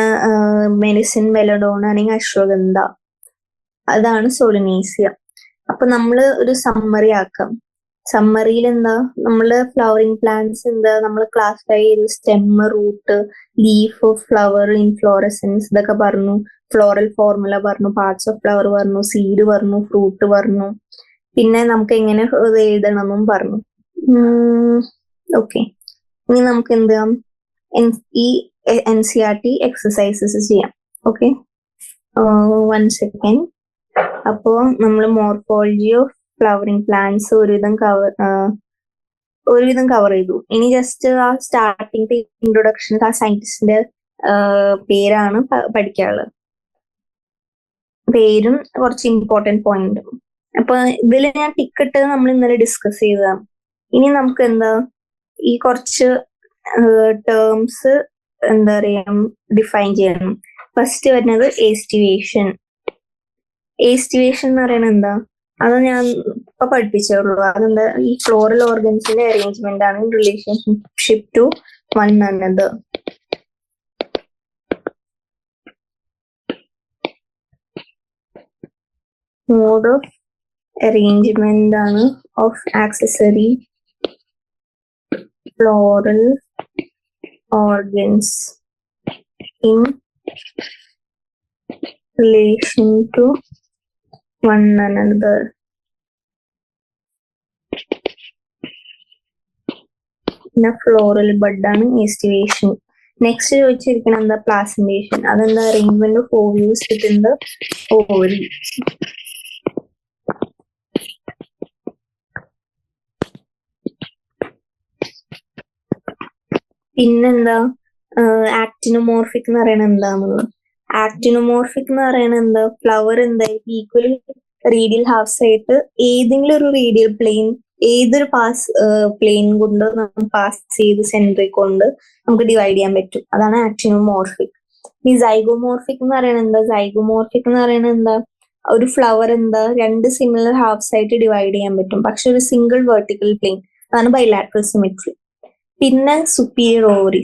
മെഡിസിൻ, ബെലഡോണ അല്ലെങ്കിൽ അശ്വഗന്ധ. അതാണ് സോളനേസിയ. അപ്പൊ നമ്മള് ഒരു സമ്മറി ആക്കാം. സമ്മറിയിൽ എന്താ, നമ്മള് ഫ്ലവറിംഗ് പ്ലാന്റ്സ് എന്താ നമ്മൾ ക്ലാസിഫൈ ചെയ്തു. Stem, root, leaf, flower, inflorescence ഇതൊക്കെ പറഞ്ഞു. ഫ്ലോറൽ ഫോർമുല പറഞ്ഞു, പാർട്സ് ഓഫ് ഫ്ലവർ പറഞ്ഞു, സീഡ് പറഞ്ഞു, ഫ്രൂട്ട് പറഞ്ഞു. പിന്നെ നമുക്ക് എങ്ങനെ എഴുതണമെന്നും പറഞ്ഞു. ഓക്കെ, ഇനി നമുക്ക് എന്താ ഈ NCERT എക്സസൈസസ് ചെയ്യാം. Okay, 1 second. അപ്പോ നമ്മൾ മോർഫോളജി ഓഫ് ഫ്ലവറിംഗ് പ്ലാന്റ്സ് ഒരുവിധം കവർ ചെയ്തു. ഇനി ജസ്റ്റ് ആ സ്റ്റാർട്ടിങ് ഇൻട്രൊഡക്ഷൻ, ആ സയന്റിസ്റ്റിന്റെ പേരാണ് പഠിക്കാനുള്ളത്. പേരും കുറച്ച് ഇമ്പോർട്ടന്റ് പോയിന്റും. അപ്പൊ ഇതിൽ ഞാൻ ടിക്കറ്റ് നമ്മൾ ഇന്നലെ ഡിസ്കസ് ചെയ്തതാണ്. ഇനി നമുക്ക് എന്താ ഈ കുറച്ച് ടേംസ് എന്താ പറയാ ഡിഫൈൻ ചെയ്യണം. ഫസ്റ്റ് വരുന്നത് ഏസ്റ്റിവേഷൻ. ഏസ്റ്റിവേഷൻ എന്ന് പറയുന്നത് എന്താ, അത് ഞാൻ ഇപ്പൊ പഠിപ്പിച്ചുള്ളൂ. അതെന്താ, ഈ ഫ്ലോറൽ ഓർഗൻസിന്റെ അറേഞ്ച്മെന്റ് ആണ് in relationship to one another. Mode of arrangement ആണ് of accessory floral organs in relation to one another. പിന്നെ ഫ്ലോറൽ ബഡ് ആണ് estivation. നെക്സ്റ്റ് ചോദിച്ചിരിക്കണം എന്താ, പ്ലാസന്റേഷൻ. അതെന്താ, arrangement of ovules within the ovary. പിന്നെന്താ, ആക്ടിനോമോർഫിക് എന്ന് പറയുന്നത് എന്താന്നുള്ളത്. ആക്ടിനോമോർഫിക് എന്ന് പറയുന്നത് എന്താ, ഫ്ലവർ എന്താ ഈക്വൽ റേഡിയൽ ഹാഫ്സ് ആയിട്ട് ഏതെങ്കിലും ഒരു റേഡിയൽ പ്ലെയിൻ, ഏതൊരു പ്ലെയിൻ കൊണ്ട് പാസ് ചെയ്ത് സെന്ററിൽ കൊണ്ട് നമുക്ക് ഡിവൈഡ് ചെയ്യാൻ പറ്റും. അതാണ് ആക്ടിനോമോർഫിക്. ഈ സൈഗോമോർഫിക് എന്ന് പറയുന്നത് എന്താ, സൈഗോമോർഫിക് എന്ന് പറയുന്നത് എന്താ, ഒരു ഫ്ലവർ എന്താ 2 സിമിലർ ഹാഫ്സ് ആയിട്ട് ഡിവൈഡ് ചെയ്യാൻ പറ്റും, പക്ഷെ ഒരു സിംഗിൾ വെർട്ടിക്കൽ പ്ലെയിൻ. അതാണ് ബൈലാറ്ററൽ സിമെട്രി. പിന്നെ സുപ്പീരിയർ ഓവറി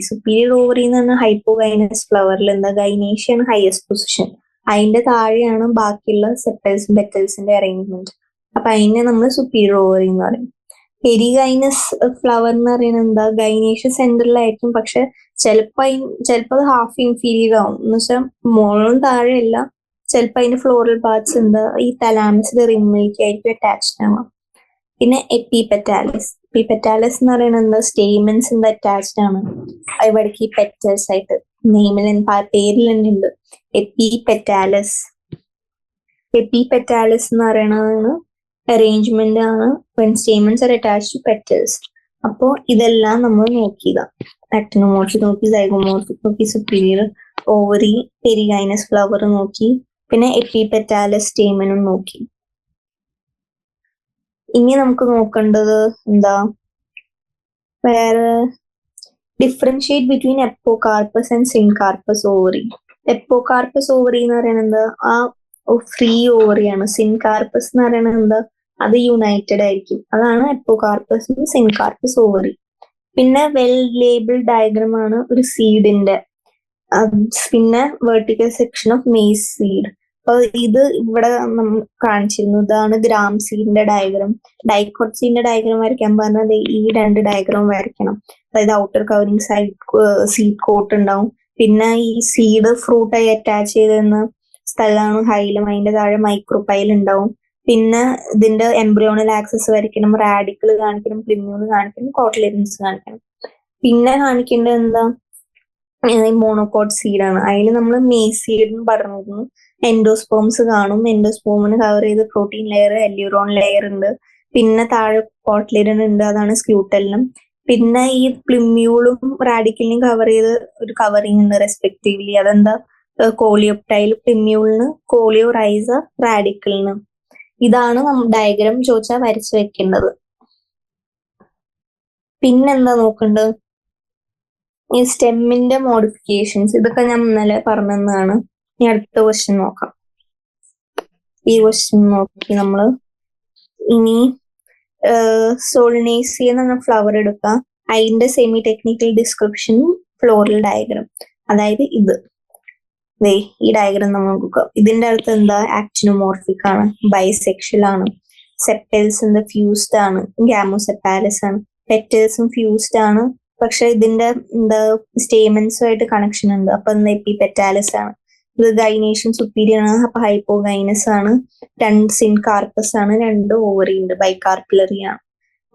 എന്ന് പറഞ്ഞാൽ ഹൈപ്പോഗൈനസ് ഫ്ലവറിൽ എന്താ, ഗൈനേഷ്യാണ് ഹയസ്റ്റ് പൊസിഷൻ. അതിന്റെ താഴെയാണ് ബാക്കിയുള്ള സെപ്പൽസും പെറ്റൽസിന്റെ അറേഞ്ച്മെന്റ്. അപ്പൊ അതിനെ നമ്മൾ സുപ്പീരിയർ ഓവറി എന്ന് പറയും. പെരിഗൈനസ് ഫ്ലവർ എന്ന് പറയുന്നത് എന്താ, ഗൈനേഷ്യ സെന്ററിലായിരിക്കും, പക്ഷെ ചിലപ്പോ അത് ഹാഫ് ഇൻഫീരിയർ ആവും. എന്ന് വെച്ചാൽ മുകളിലും താഴെയല്ല. ചിലപ്പോ അതിന്റെ ഫ്ലോറൽ പാർട്സ് എന്താ ഈ തലാമസിന്റെ റിമ്മിലേക്കായിരിക്കും അറ്റാച്ച്ഡ് ആവാം. പിന്നെ എപ്പിപെറ്റാലിസ് എന്ന് പറയുന്നത് എന്താ, സ്റ്റേമെൻസ് എന്താ അറ്റാച്ച്ഡ് ആണ് ഇവിടേക്ക് ഈ പെറ്റൽസ് ആയിട്ട്. നെയിമിൽ പേരിൽ തന്നെ ഉണ്ട് എപ്പിപെറ്റാലിസ് എന്ന് പറയുന്നത് അറേഞ്ച്മെന്റ് ആണ് when stamens are attached to petals. അപ്പോ ഇതെല്ലാം നമ്മൾ നോക്കിയതാ. ആക്ടിനോമോർഫിക് നോക്കി, സൈഗോമോർഫിക് നോക്കി, സുപ്പീരിയർ ഓവറി, പെരിഗൈനസ് ഫ്ലവർ നോക്കി, പിന്നെ എപ്പിപെറ്റാലിസ് സ്റ്റേമനും നോക്കി. ഇനി നമുക്ക് നോക്കേണ്ടത് എന്താ, വേറെ differentiate between apocarpous and syncarpous ovary. Apocarpous ovary എന്ന് പറയുന്നത് ആ ഫ്രീ ഓവറിയാണ്. സിൻകാർപ്പസ് എന്ന് പറയുന്നത് എന്താ, അത് യുണൈറ്റഡ് ആയിരിക്കും. അതാണ് എപ്പോകാർപ്പസും സിൻകാർപ്പസ് ഓവറി. പിന്നെ വെൽ ലേബിൾ ഡയഗ്രാം ആണ് ഒരു സീഡിന്റെ. പിന്നെ vertical section of maize seed. അപ്പൊ ഇത് ഇവിടെ നമ്മൾ കാണിച്ചിരുന്നു. ഇതാണ് ഗ്രാം സീഡിന്റെ ഡയഗ്രാം. ഡൈക്കോട്ട് സീഡിന്റെ ഡയഗ്രാം വരയ്ക്കാൻ പറഞ്ഞത് ഈ 2 ഡയഗ്രാം വരയ്ക്കണം. അതായത് outer covering side seed coat ഉണ്ടാവും. പിന്നെ ഈ സീഡ് ഫ്രൂട്ടായി അറ്റാച്ച് ചെയ്തിരുന്ന സ്ഥലമാണ് ഹൈലം. അതിന്റെ താഴെ മൈക്രോപൈൽ ഉണ്ടാവും. പിന്നെ ഇതിന്റെ എംബ്രിയോണൽ ആക്സസ് വരയ്ക്കണം, റാഡിക്കിൾ കാണിക്കണം, പ്ലിമ്യൂൾ കാണിക്കണം, കോട്ട്ലെരിൻസ് കാണിക്കണം. പിന്നെ കാണിക്കേണ്ടത് എന്താ, മോണോകോട്ട് സീഡാണ്. അതിൽ നമ്മൾ മെയ്സ് സീഡ് പറഞ്ഞിരുന്നു. എൻഡോസ്പോംസ് കാണും. എൻഡോസ്പോമിന് കവർ ചെയ്ത് പ്രോട്ടീൻ ലെയർ, എല്യൂറോൺ ലെയർ ഉണ്ട്. പിന്നെ താഴെ കോട്ട്ലെരിൻ ഉണ്ട്, അതാണ് സ്ക്യൂട്ടലിനും. പിന്നെ ഈ പ്ലിമ്യൂളും റാഡിക്കലിനും കവർ ചെയ്ത് ഒരു കവറിങ് ഉണ്ട് റെസ്പെക്റ്റീവ്ലി. അതെന്താ, കോളിയോപ്റ്റൈൽ പ്ലിമ്യൂളിന്, കോളിയോ റൈസ റാഡിക്കലിന്. ഇതാണ് നമ്മൾ ഡയഗ്രാം ചോദിച്ചാൽ വരച്ചു വെക്കേണ്ടത്. പിന്നെന്താ നോക്കേണ്ടത്, ഈ സ്റ്റെമ്മിന്റെ മോഡിഫിക്കേഷൻസ്. ഇതൊക്കെ ഞാൻ ഇന്നലെ പറഞ്ഞതാണ്. ഇനി അടുത്ത ക്വസ്റ്റ്യൻ നോക്കാം. ഈ ക്വസ്റ്റ്യൻ നോക്കി നമ്മള് ഇനി സോൾനേസി എന്ന ഫ്ലവർ എടുക്കാം. അതിന്റെ semi technical description, floral diagram. അതായത് ഇത് ഈ ഡയഗ്രാം നമ്മൾ നോക്കാം. ഇതിന്റെ അടുത്ത് എന്താ, ആക്ടിനോമോർഫിക് ആണ്, ബൈസെക്ഷൽ ആണ്, സെപ്റ്റൽസ് എന്താ ഫ്യൂസ്ഡ് ആണ്, ഗാമോസെപ്പാലസ് ആണ്, പെറ്റൽസും ഫ്യൂസ്ഡ് ആണ്. പക്ഷെ ഇതിന്റെ എന്താ സ്റ്റേമൻസുമായിട്ട് കണക്ഷൻ ഉണ്ട്. അപ്പൊ എന്താ എപ്പിപെറ്റാലസ് ആണ്. ഇത് ഗൈനേഷ്യൻ സുപ്പീരിയർ ആണ്, അപ്പൊ ഹൈപ്പോഗൈനസ് ആണ്. 2 സിൻകാർപ്പസ് ആണ്, 2 ഓവറി ഉണ്ട്, ബൈകാർപ്പിലറി ആണ്.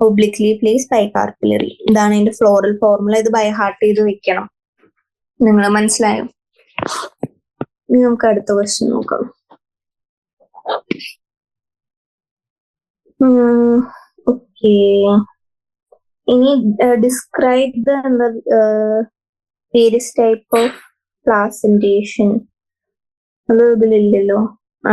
ഒബ്ലിക്ലി പ്ലേസ് ബൈകാർപ്പിലറി. ഇതാണ് അതിന്റെ ഫ്ലോറൽ ഫോർമുല. ഇത് ബൈ ഹാർട്ട് ചെയ്ത് വെക്കണം. നിങ്ങൾ മനസ്സിലായോ? ഇനി നമുക്ക് അടുത്ത ക്വസ്റ്റ്യൻ നോക്കാം. ഓക്കെ, ഇനി describe the various type of placentation. അത് ഇതിലില്ലല്ലോ.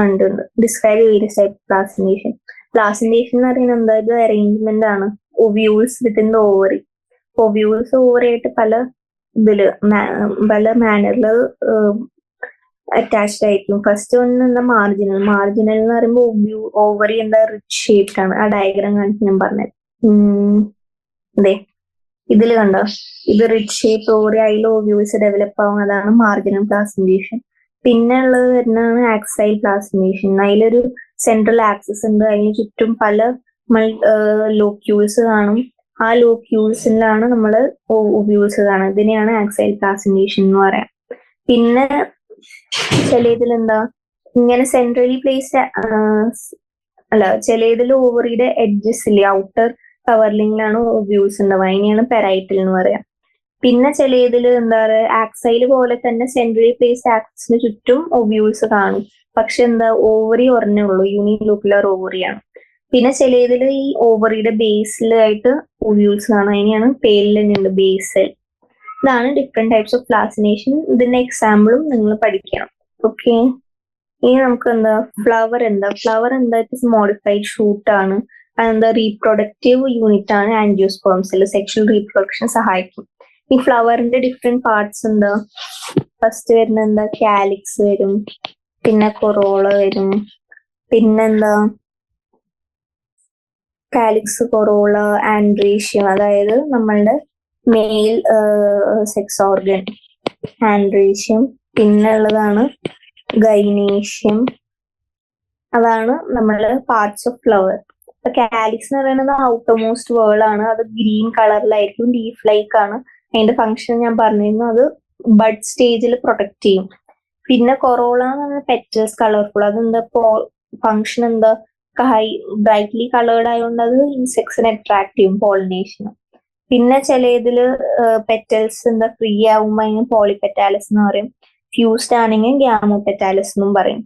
ഉണ്ട്. Describe various type placentation. Placentation എന്ന് പറയുന്നത് എന്താ, ഇത് അറേഞ്ച്മെന്റ് ആണ്. Ovules within the ovary. Ovules ovary ആയിട്ട് പല മാനറില് അറ്റാച്ച്ഡ് ആയിരിക്കും. ഫസ്റ്റ് ഒന്ന് എന്താ, മാർജിനൽ. മാർജിനൽ എന്ന് പറയുമ്പോൾ ഓവറി എന്താ റിച്ച് ഷേപ്ഡ് ആണ്. ആ ഡയഗ്രാം കാണിച്ച് ഞാൻ പറഞ്ഞത്. അതെ, ഇതില് കണ്ടോ, ഇത് റിച്ച് ഷേപ്പ് ഓവറി, അതിൽ ഓവ്യൂൾസ് ഡെവലപ്പ് ആവും. അതാണ് മാർജിനൽ പ്ലാസന്റേഷൻ. പിന്നെ ഉള്ളത് വരുന്നതാണ് ആക്സൈൽ പ്ലാസന്റേഷൻ. അതിലൊരു സെൻട്രൽ ആക്സിസ് ഉണ്ട്, അതിന് ചുറ്റും പല ലോക്യൂൾസ് കാണും. ആ ലോക്യൂൾസിലാണ് നമ്മൾ ഓവ്യൂൾസ് കാണും. ഇതിനെയാണ് ആക്സൈൽ പ്ലാസന്റേഷൻ എന്ന് പറയാം. പിന്നെ ചില ഇതിലെന്താ, ഇങ്ങനെ സെൻട്രലി പ്ലേസ്ഡ് അല്ല, ചില ഇതിൽ ഓവറിയുടെ എഡ്ജസിലെ ഔട്ടർ കവറിലിംഗിലാണ് ഓവ്യൂൾസ് ഉണ്ടാവുക. അതിനെയാണ് പെരൈറ്റൽ എന്ന് പറയാം. പിന്നെ ചില ഇതിൽ എന്താ പറയുക, ആക്സൈൽ പോലെ തന്നെ സെൻട്രലി പ്ലേസ്ഡ് ആക്സിന് ചുറ്റും ഓവ്യൂൾസ് കാണും. പക്ഷെ എന്താ, ഓവറി ഒരെണ്ണേ ഉള്ളൂ, യൂണിലോക്കുലർ ഓവറിയാണ്. പിന്നെ ചില ഇതിൽ ഈ ഓവറിയുടെ ബേസിലായിട്ട് ഓവ്യൂൾസ് കാണും. അതിനെയാണ് പേരിൽ തന്നെയുണ്ട്, ബേസൽ. ഇതാണ് ഡിഫറെന്റ് ടൈപ്സ് ഓഫ് പ്ലാസന്റേഷൻ. ഇതിന്റെ എക്സാമ്പിളും നിങ്ങൾ പഠിക്കണം. ഓക്കെ, ഇനി നമുക്ക് എന്താ, ഫ്ലവർ എന്താ, ഫ്ലവർ എന്താ, ഇറ്റ് മോഡിഫൈഡ് ഷൂട്ട് ആണ്. അതെന്താ, റീപ്രൊഡക്റ്റീവ് യൂണിറ്റ് ആണ്. ആൻജിയോസ്പേംസിൽ സെക്ഷൽ റീപ്രൊഡക്ഷൻ സഹായിക്കും. ഈ ഫ്ലവറിന്റെ ഡിഫറെന്റ് പാർട്സ് എന്താ, ഫസ്റ്റ് വരുന്ന എന്താ, കാലിക്സ് വരും, പിന്നെ കൊറോള വരും, പിന്നെന്താ കാലിക്സ്, കൊറോള, ആൻഡ്രീഷ്യം, അതായത് നമ്മളുടെ മെയിൽ സെക്സ് ഓർഗൻ ആൻഡ്രീഷ്യം. പിന്നെ ഉള്ളതാണ് ഗൈനേഷ്യം. അതാണ് നമ്മള് പാർട്സ് ഓഫ് ഫ്ലവർ. ഇപ്പൊ കാലിക്സ് എന്ന് പറയുന്നത് ഔട്ടർ മോസ്റ്റ് വേൾ ആണ്. അത് ഗ്രീൻ കളറിലായിരിക്കും, ലീഫ് ലൈക്ക് ആണ്. അതിന്റെ ഫംഗ്ഷൻ ഞാൻ പറഞ്ഞിരുന്നു, അത് ബഡ് സ്റ്റേജിൽ പ്രൊട്ടക്ട് ചെയ്യും. പിന്നെ കൊറോള എന്ന് പറഞ്ഞാൽ പെറ്റൽസ് കളർഫുൾ. അതെന്താ ഫംഗ്ഷൻ എന്താ, ബ്രൈറ്റ്ലി കളേർഡ് ആയതുകൊണ്ട് അത് ഇൻസെക്ട്സിനെ അട്രാക്ട് ചെയ്യും, പോളിനേഷന്. പിന്നെ ചില ഇതില് പെറ്റൽസ് എന്താ ഫ്രീ ആവുമ്പോൾ അതിന് പോളിപെറ്റാലസ് എന്ന് പറയും. ഫ്യൂസ്ഡ് ആണെങ്കിൽ ഗ്യാമോപെറ്റാലസ് എന്നും പറയും.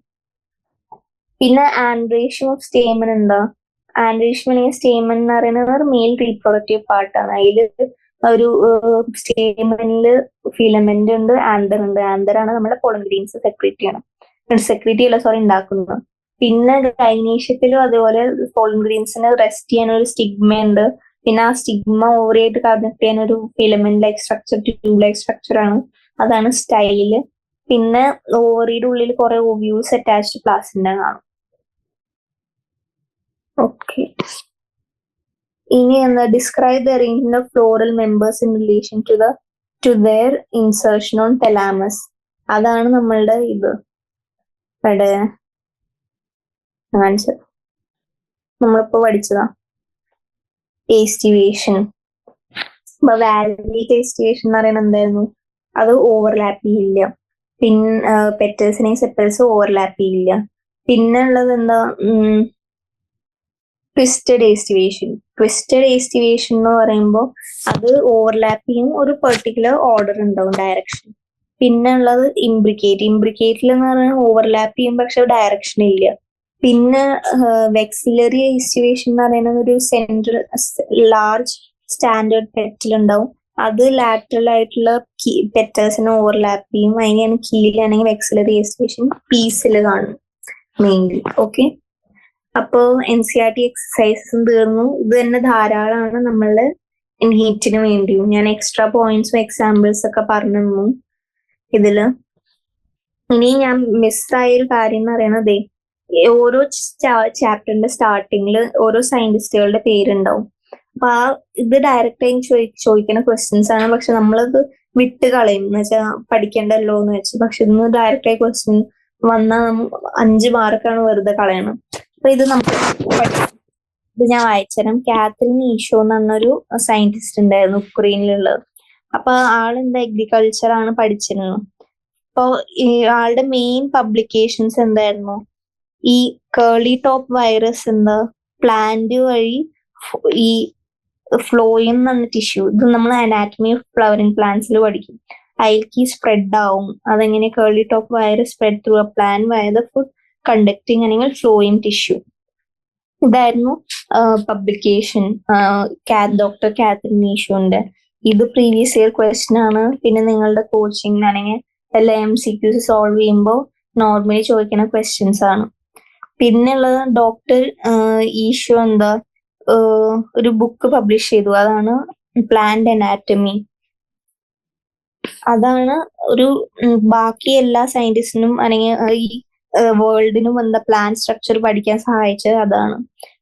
പിന്നെ ആൻഡ്രീഷ്യം ഓഫ് സ്റ്റേമൻ എന്താ, ആൻഡ്രീഷ്യം അല്ലെങ്കിൽ സ്റ്റേമൻ എന്ന് പറയുന്നത് മെയിൽ റീപ്രൊഡക്റ്റീവ് പാർട്ടാണ്. അതിൽ ഒരു സ്റ്റേമനില് ഫിലമെന്റ് ഉണ്ട്, ആന്തർ ഉണ്ട്. ആന്തർ ആണ് നമ്മുടെ പോളൻ ഗ്രെയിൻസ് ഉണ്ടാക്കുന്നത്. പിന്നെ ഗൈനേഷ്യത്തിലും അതുപോലെ പോളൻ ഗ്രെയിൻസിന് റെസ്റ്റ് ചെയ്യാൻ ഒരു സ്റ്റിഗ്മ ഉണ്ട്. പിന്നെ ആ സ്റ്റിഗ്മ ഓവറിയായിട്ട് കണക്ട് ചെയ്യാൻ ഒരു filament like structure, tube like structure ആണ്. അതാണ് സ്റ്റൈല്. പിന്നെ ഓവറിയുടെ ഉള്ളിൽ കുറെ ഓവ്യൂൾസ് അറ്റാച്ച്ഡ് പ്ലാസിന്റെ കാണും. ഓക്കെ, ഇനി എന്താ, describe the arrangement of floral members in relation to their insertion on thalamus. അതാണ് നമ്മളുടെ ഇത് ഇവിടെ കാണിച്ചത്, നമ്മളിപ്പോ പഠിച്ചതാ ടേസ്റ്റിവേഷൻ. അപ്പൊ വാലി ടേസ്റ്റിവേഷൻ എന്ന് പറയുന്നത് എന്തായിരുന്നു, അത് ഓവർലാപ്പ് ചെയ്യില്ല. പിന്നെ പെറ്റൽസിനെയും സെപ്പൽസ് ഓവർലാപ്പ് ചെയ്യില്ല. പിന്നെ ഉള്ളത് എന്താ, ട്വിസ്റ്റഡ് ഏസ്റ്റിവേഷൻ. ട്വിസ്റ്റഡ് ഏസ്റ്റിവേഷൻ എന്ന് പറയുമ്പോൾ അത് ഓവർലാപ്പ് ചെയ്യും, ഒരു പെർട്ടിക്കുലർ ഓർഡർ ഉണ്ടാവും, ഡയറക്ഷൻ. പിന്നെ ഉള്ളത് ഇംബ്രിക്കേറ്റ്. ഇംബ്രിക്കേറ്റിൽ എന്ന് പറഞ്ഞാൽ ഓവർലാപ്പ് ചെയ്യും പക്ഷെ ഡയറക്ഷൻ ഇല്ല. പിന്നെ വെക്സിലറി ഏസ്റ്റിവേഷൻ എന്ന് പറയുന്നത് ഒരു സെൻട്രൽ ലാർജ് സ്റ്റാൻഡേർഡ് പെറ്റൽ ഉണ്ടാവും, അത് ലാറ്ററൽ ആയിട്ടുള്ള പെറ്റൽസിനെ ഓവർലാപ്പ് ചെയ്യും, അതിനെയാണ് കീഴിലാണെങ്കിൽ വെക്സിലറി ഏസ്റ്റിവേഷൻ പീസിൽ കാണും മെയിൻലി. ഓക്കെ, അപ്പോ NCERT എക്സസൈസും തീർന്നു. ഇത് തന്നെ ധാരാളമാണ് നമ്മളുടെ നീറ്റിന് വേണ്ടിയും. ഞാൻ എക്സ്ട്രാ പോയിന്റ്സും എക്സാമ്പിൾസ് ഒക്കെ പറഞ്ഞു തന്നു ഇതില്. ഇനി ഞാൻ മിസ്സായ ഒരു കാര്യം എന്ന് പറയുന്നത്, ഓരോ ചാപ്റ്ററിന്റെ സ്റ്റാർട്ടിങ്ങിൽ ഓരോ സയന്റിസ്റ്റുകളുടെ പേരുണ്ടാവും. അപ്പൊ ഇത് ഡയറക്റ്റ് ആയി ചോദിക്കുന്ന ക്വസ്റ്റ്യൻസ് ആണ്, പക്ഷെ നമ്മളത് വിട്ട് കളയും എന്ന് വെച്ചാൽ പഠിക്കണ്ടല്ലോ എന്ന് വെച്ച്. പക്ഷെ ഇന്ന് ഡയറക്റ്റ് ആയി ക്വസ്റ്റ്യൻ വന്നാൽ 5 മാർക്കാണ് വെറുതെ കളയണം. അപ്പൊ ഇത് നമുക്ക് ഇത് ഞാൻ വായിച്ചുതരാം. കാത്രിൻ ഈഷോ എന്ന് പറഞ്ഞൊരു സയന്റിസ്റ്റ് ഉണ്ടായിരുന്നു ഉക്രൈനിലുള്ളത്. അപ്പൊ ആളെന്താ അഗ്രികൾച്ചർ ആണ് പഠിച്ചിരുന്നത്. അപ്പൊ ഈ ആളുടെ മെയിൻ പബ്ലിക്കേഷൻസ് എന്തായിരുന്നു, ഈ കേളി ടോപ്പ് വൈറസ് എന്താ പ്ലാന്റ് വഴി ഈ ഫ്ലോയം എന്ന ടിഷ്യൂ, ഇത് നമ്മൾ അനാറ്റമി ഓഫ് ഫ്ലവറിംഗ് പ്ലാന്റ്സിൽ പഠിക്കും. അതിലേക്ക് സ്പ്രെഡ് ആവും, അതെങ്ങനെ curly top virus spread through a plant via the food conducting അല്ലെങ്കിൽ ഫ്ലോയിങ് ടിഷ്യൂ. ഇതായിരുന്നു പബ്ലിക്കേഷൻ ഡോക്ടർ കാത്രിൻ ഈഷോന്റെ. ഇത് പ്രീവിയസ് ഇയർ ക്വസ്റ്റ്യൻ ആണ്. പിന്നെ നിങ്ങളുടെ കോച്ചിങ് ആണെങ്കിൽ എല്ലാ MCQs സോൾവ് ചെയ്യുമ്പോൾ നോർമലി ചോദിക്കുന്ന ക്വസ്റ്റ്യൻസ് ആണ്. പിന്നെ ഉള്ളത് ഡോക്ടർ ഈഷോ എന്താ ഒരു ബുക്ക് പബ്ലിഷ് ചെയ്തു, അതാണ് പ്ലാന്റ് അനാറ്റമി. അതാണ് ഒരു ബാക്കി എല്ലാ സയന്റിസ്റ്റിനും അല്ലെങ്കിൽ ഈ വേൾഡിനും എന്താ പ്ലാൻ സ്ട്രക്ചർ പഠിക്കാൻ സഹായിച്ചത് അതാണ്.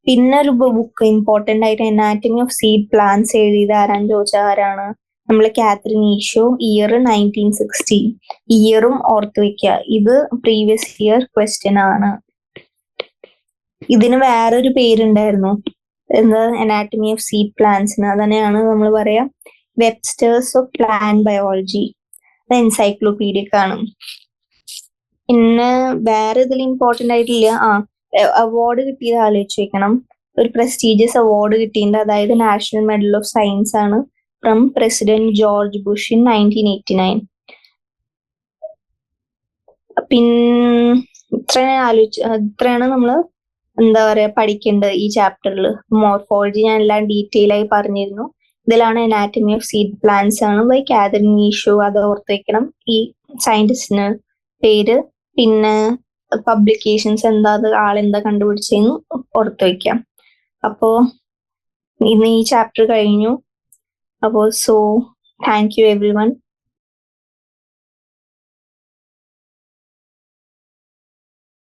പിന്നെ ഒരു ബുക്ക് ഇമ്പോർട്ടന്റ് ആയിട്ട് അനാറ്റമി ഓഫ് സീഡ് പ്ലാന്റ്സ് എഴുതിയത് ആരാന്ന് ചോദിച്ചാൽ ആരാണ്, നമ്മള് കാത്രിൻ ഈഷോ. ഇയർ 1960. ഇയറും ഓർത്ത് വെക്കുക, ഇത് പ്രീവിയസ് ഇയർ ക്വസ്റ്റ്യൻ ആണ്. ഇതിന് വേറൊരു പേരുണ്ടായിരുന്നു, എന്താ, അനാറ്റമി ഓഫ് സീഡ് പ്ലാന്റ്സിന്. അതന്നെയാണ് നമ്മൾ പറയാ വെബ്സ്റ്റേഴ്സ് ഓഫ് പ്ലാന്റ് ബയോളജി. അത് എൻസൈക്ലോപീഡിയക്ക് ആണ്. പിന്നെ വേറെ ഇതിൽ ഇമ്പോർട്ടന്റ് ആയിട്ടില്ല. അവാർഡ് കിട്ടിയത് ആലോചിച്ച് വെക്കണം. ഒരു പ്രസ്റ്റീജിയസ് അവാർഡ് കിട്ടിയിട്ടുണ്ട്, അതായത് നാഷണൽ മെഡൽ ഓഫ് സയൻസ് ആണ്, from president George Bush in 1989. പിന്നെ ഇത്രയാണ് നമ്മള് എന്താ പറയാ പഠിക്കേണ്ടത് ഈ ചാപ്റ്ററിൽ. മോർഫോളജി ഞാൻ എല്ലാം ഡീറ്റെയിൽ ആയി പറഞ്ഞിരുന്നു. ഇതിലാണ് അനാറ്റമി ഓഫ് സീഡ് പ്ലാന്റ്സ് ആണ് ബൈ കാത്രിൻ ഈഷോ, അത് ഓർത്ത് വെക്കണം, ഈ സയന്റിസ്റ്റിന് പേര്. പിന്നെ പബ്ലിക്കേഷൻസ് എന്താ, അത് ആളെന്താ കണ്ടുപിടിച്ചതെന്ന് ഓർത്ത് വെക്കാം. അപ്പോ ഇന്ന് ഈ ചാപ്റ്റർ കഴിഞ്ഞു. അപ്പോൾ താങ്ക് യു എവ്രി വൺ.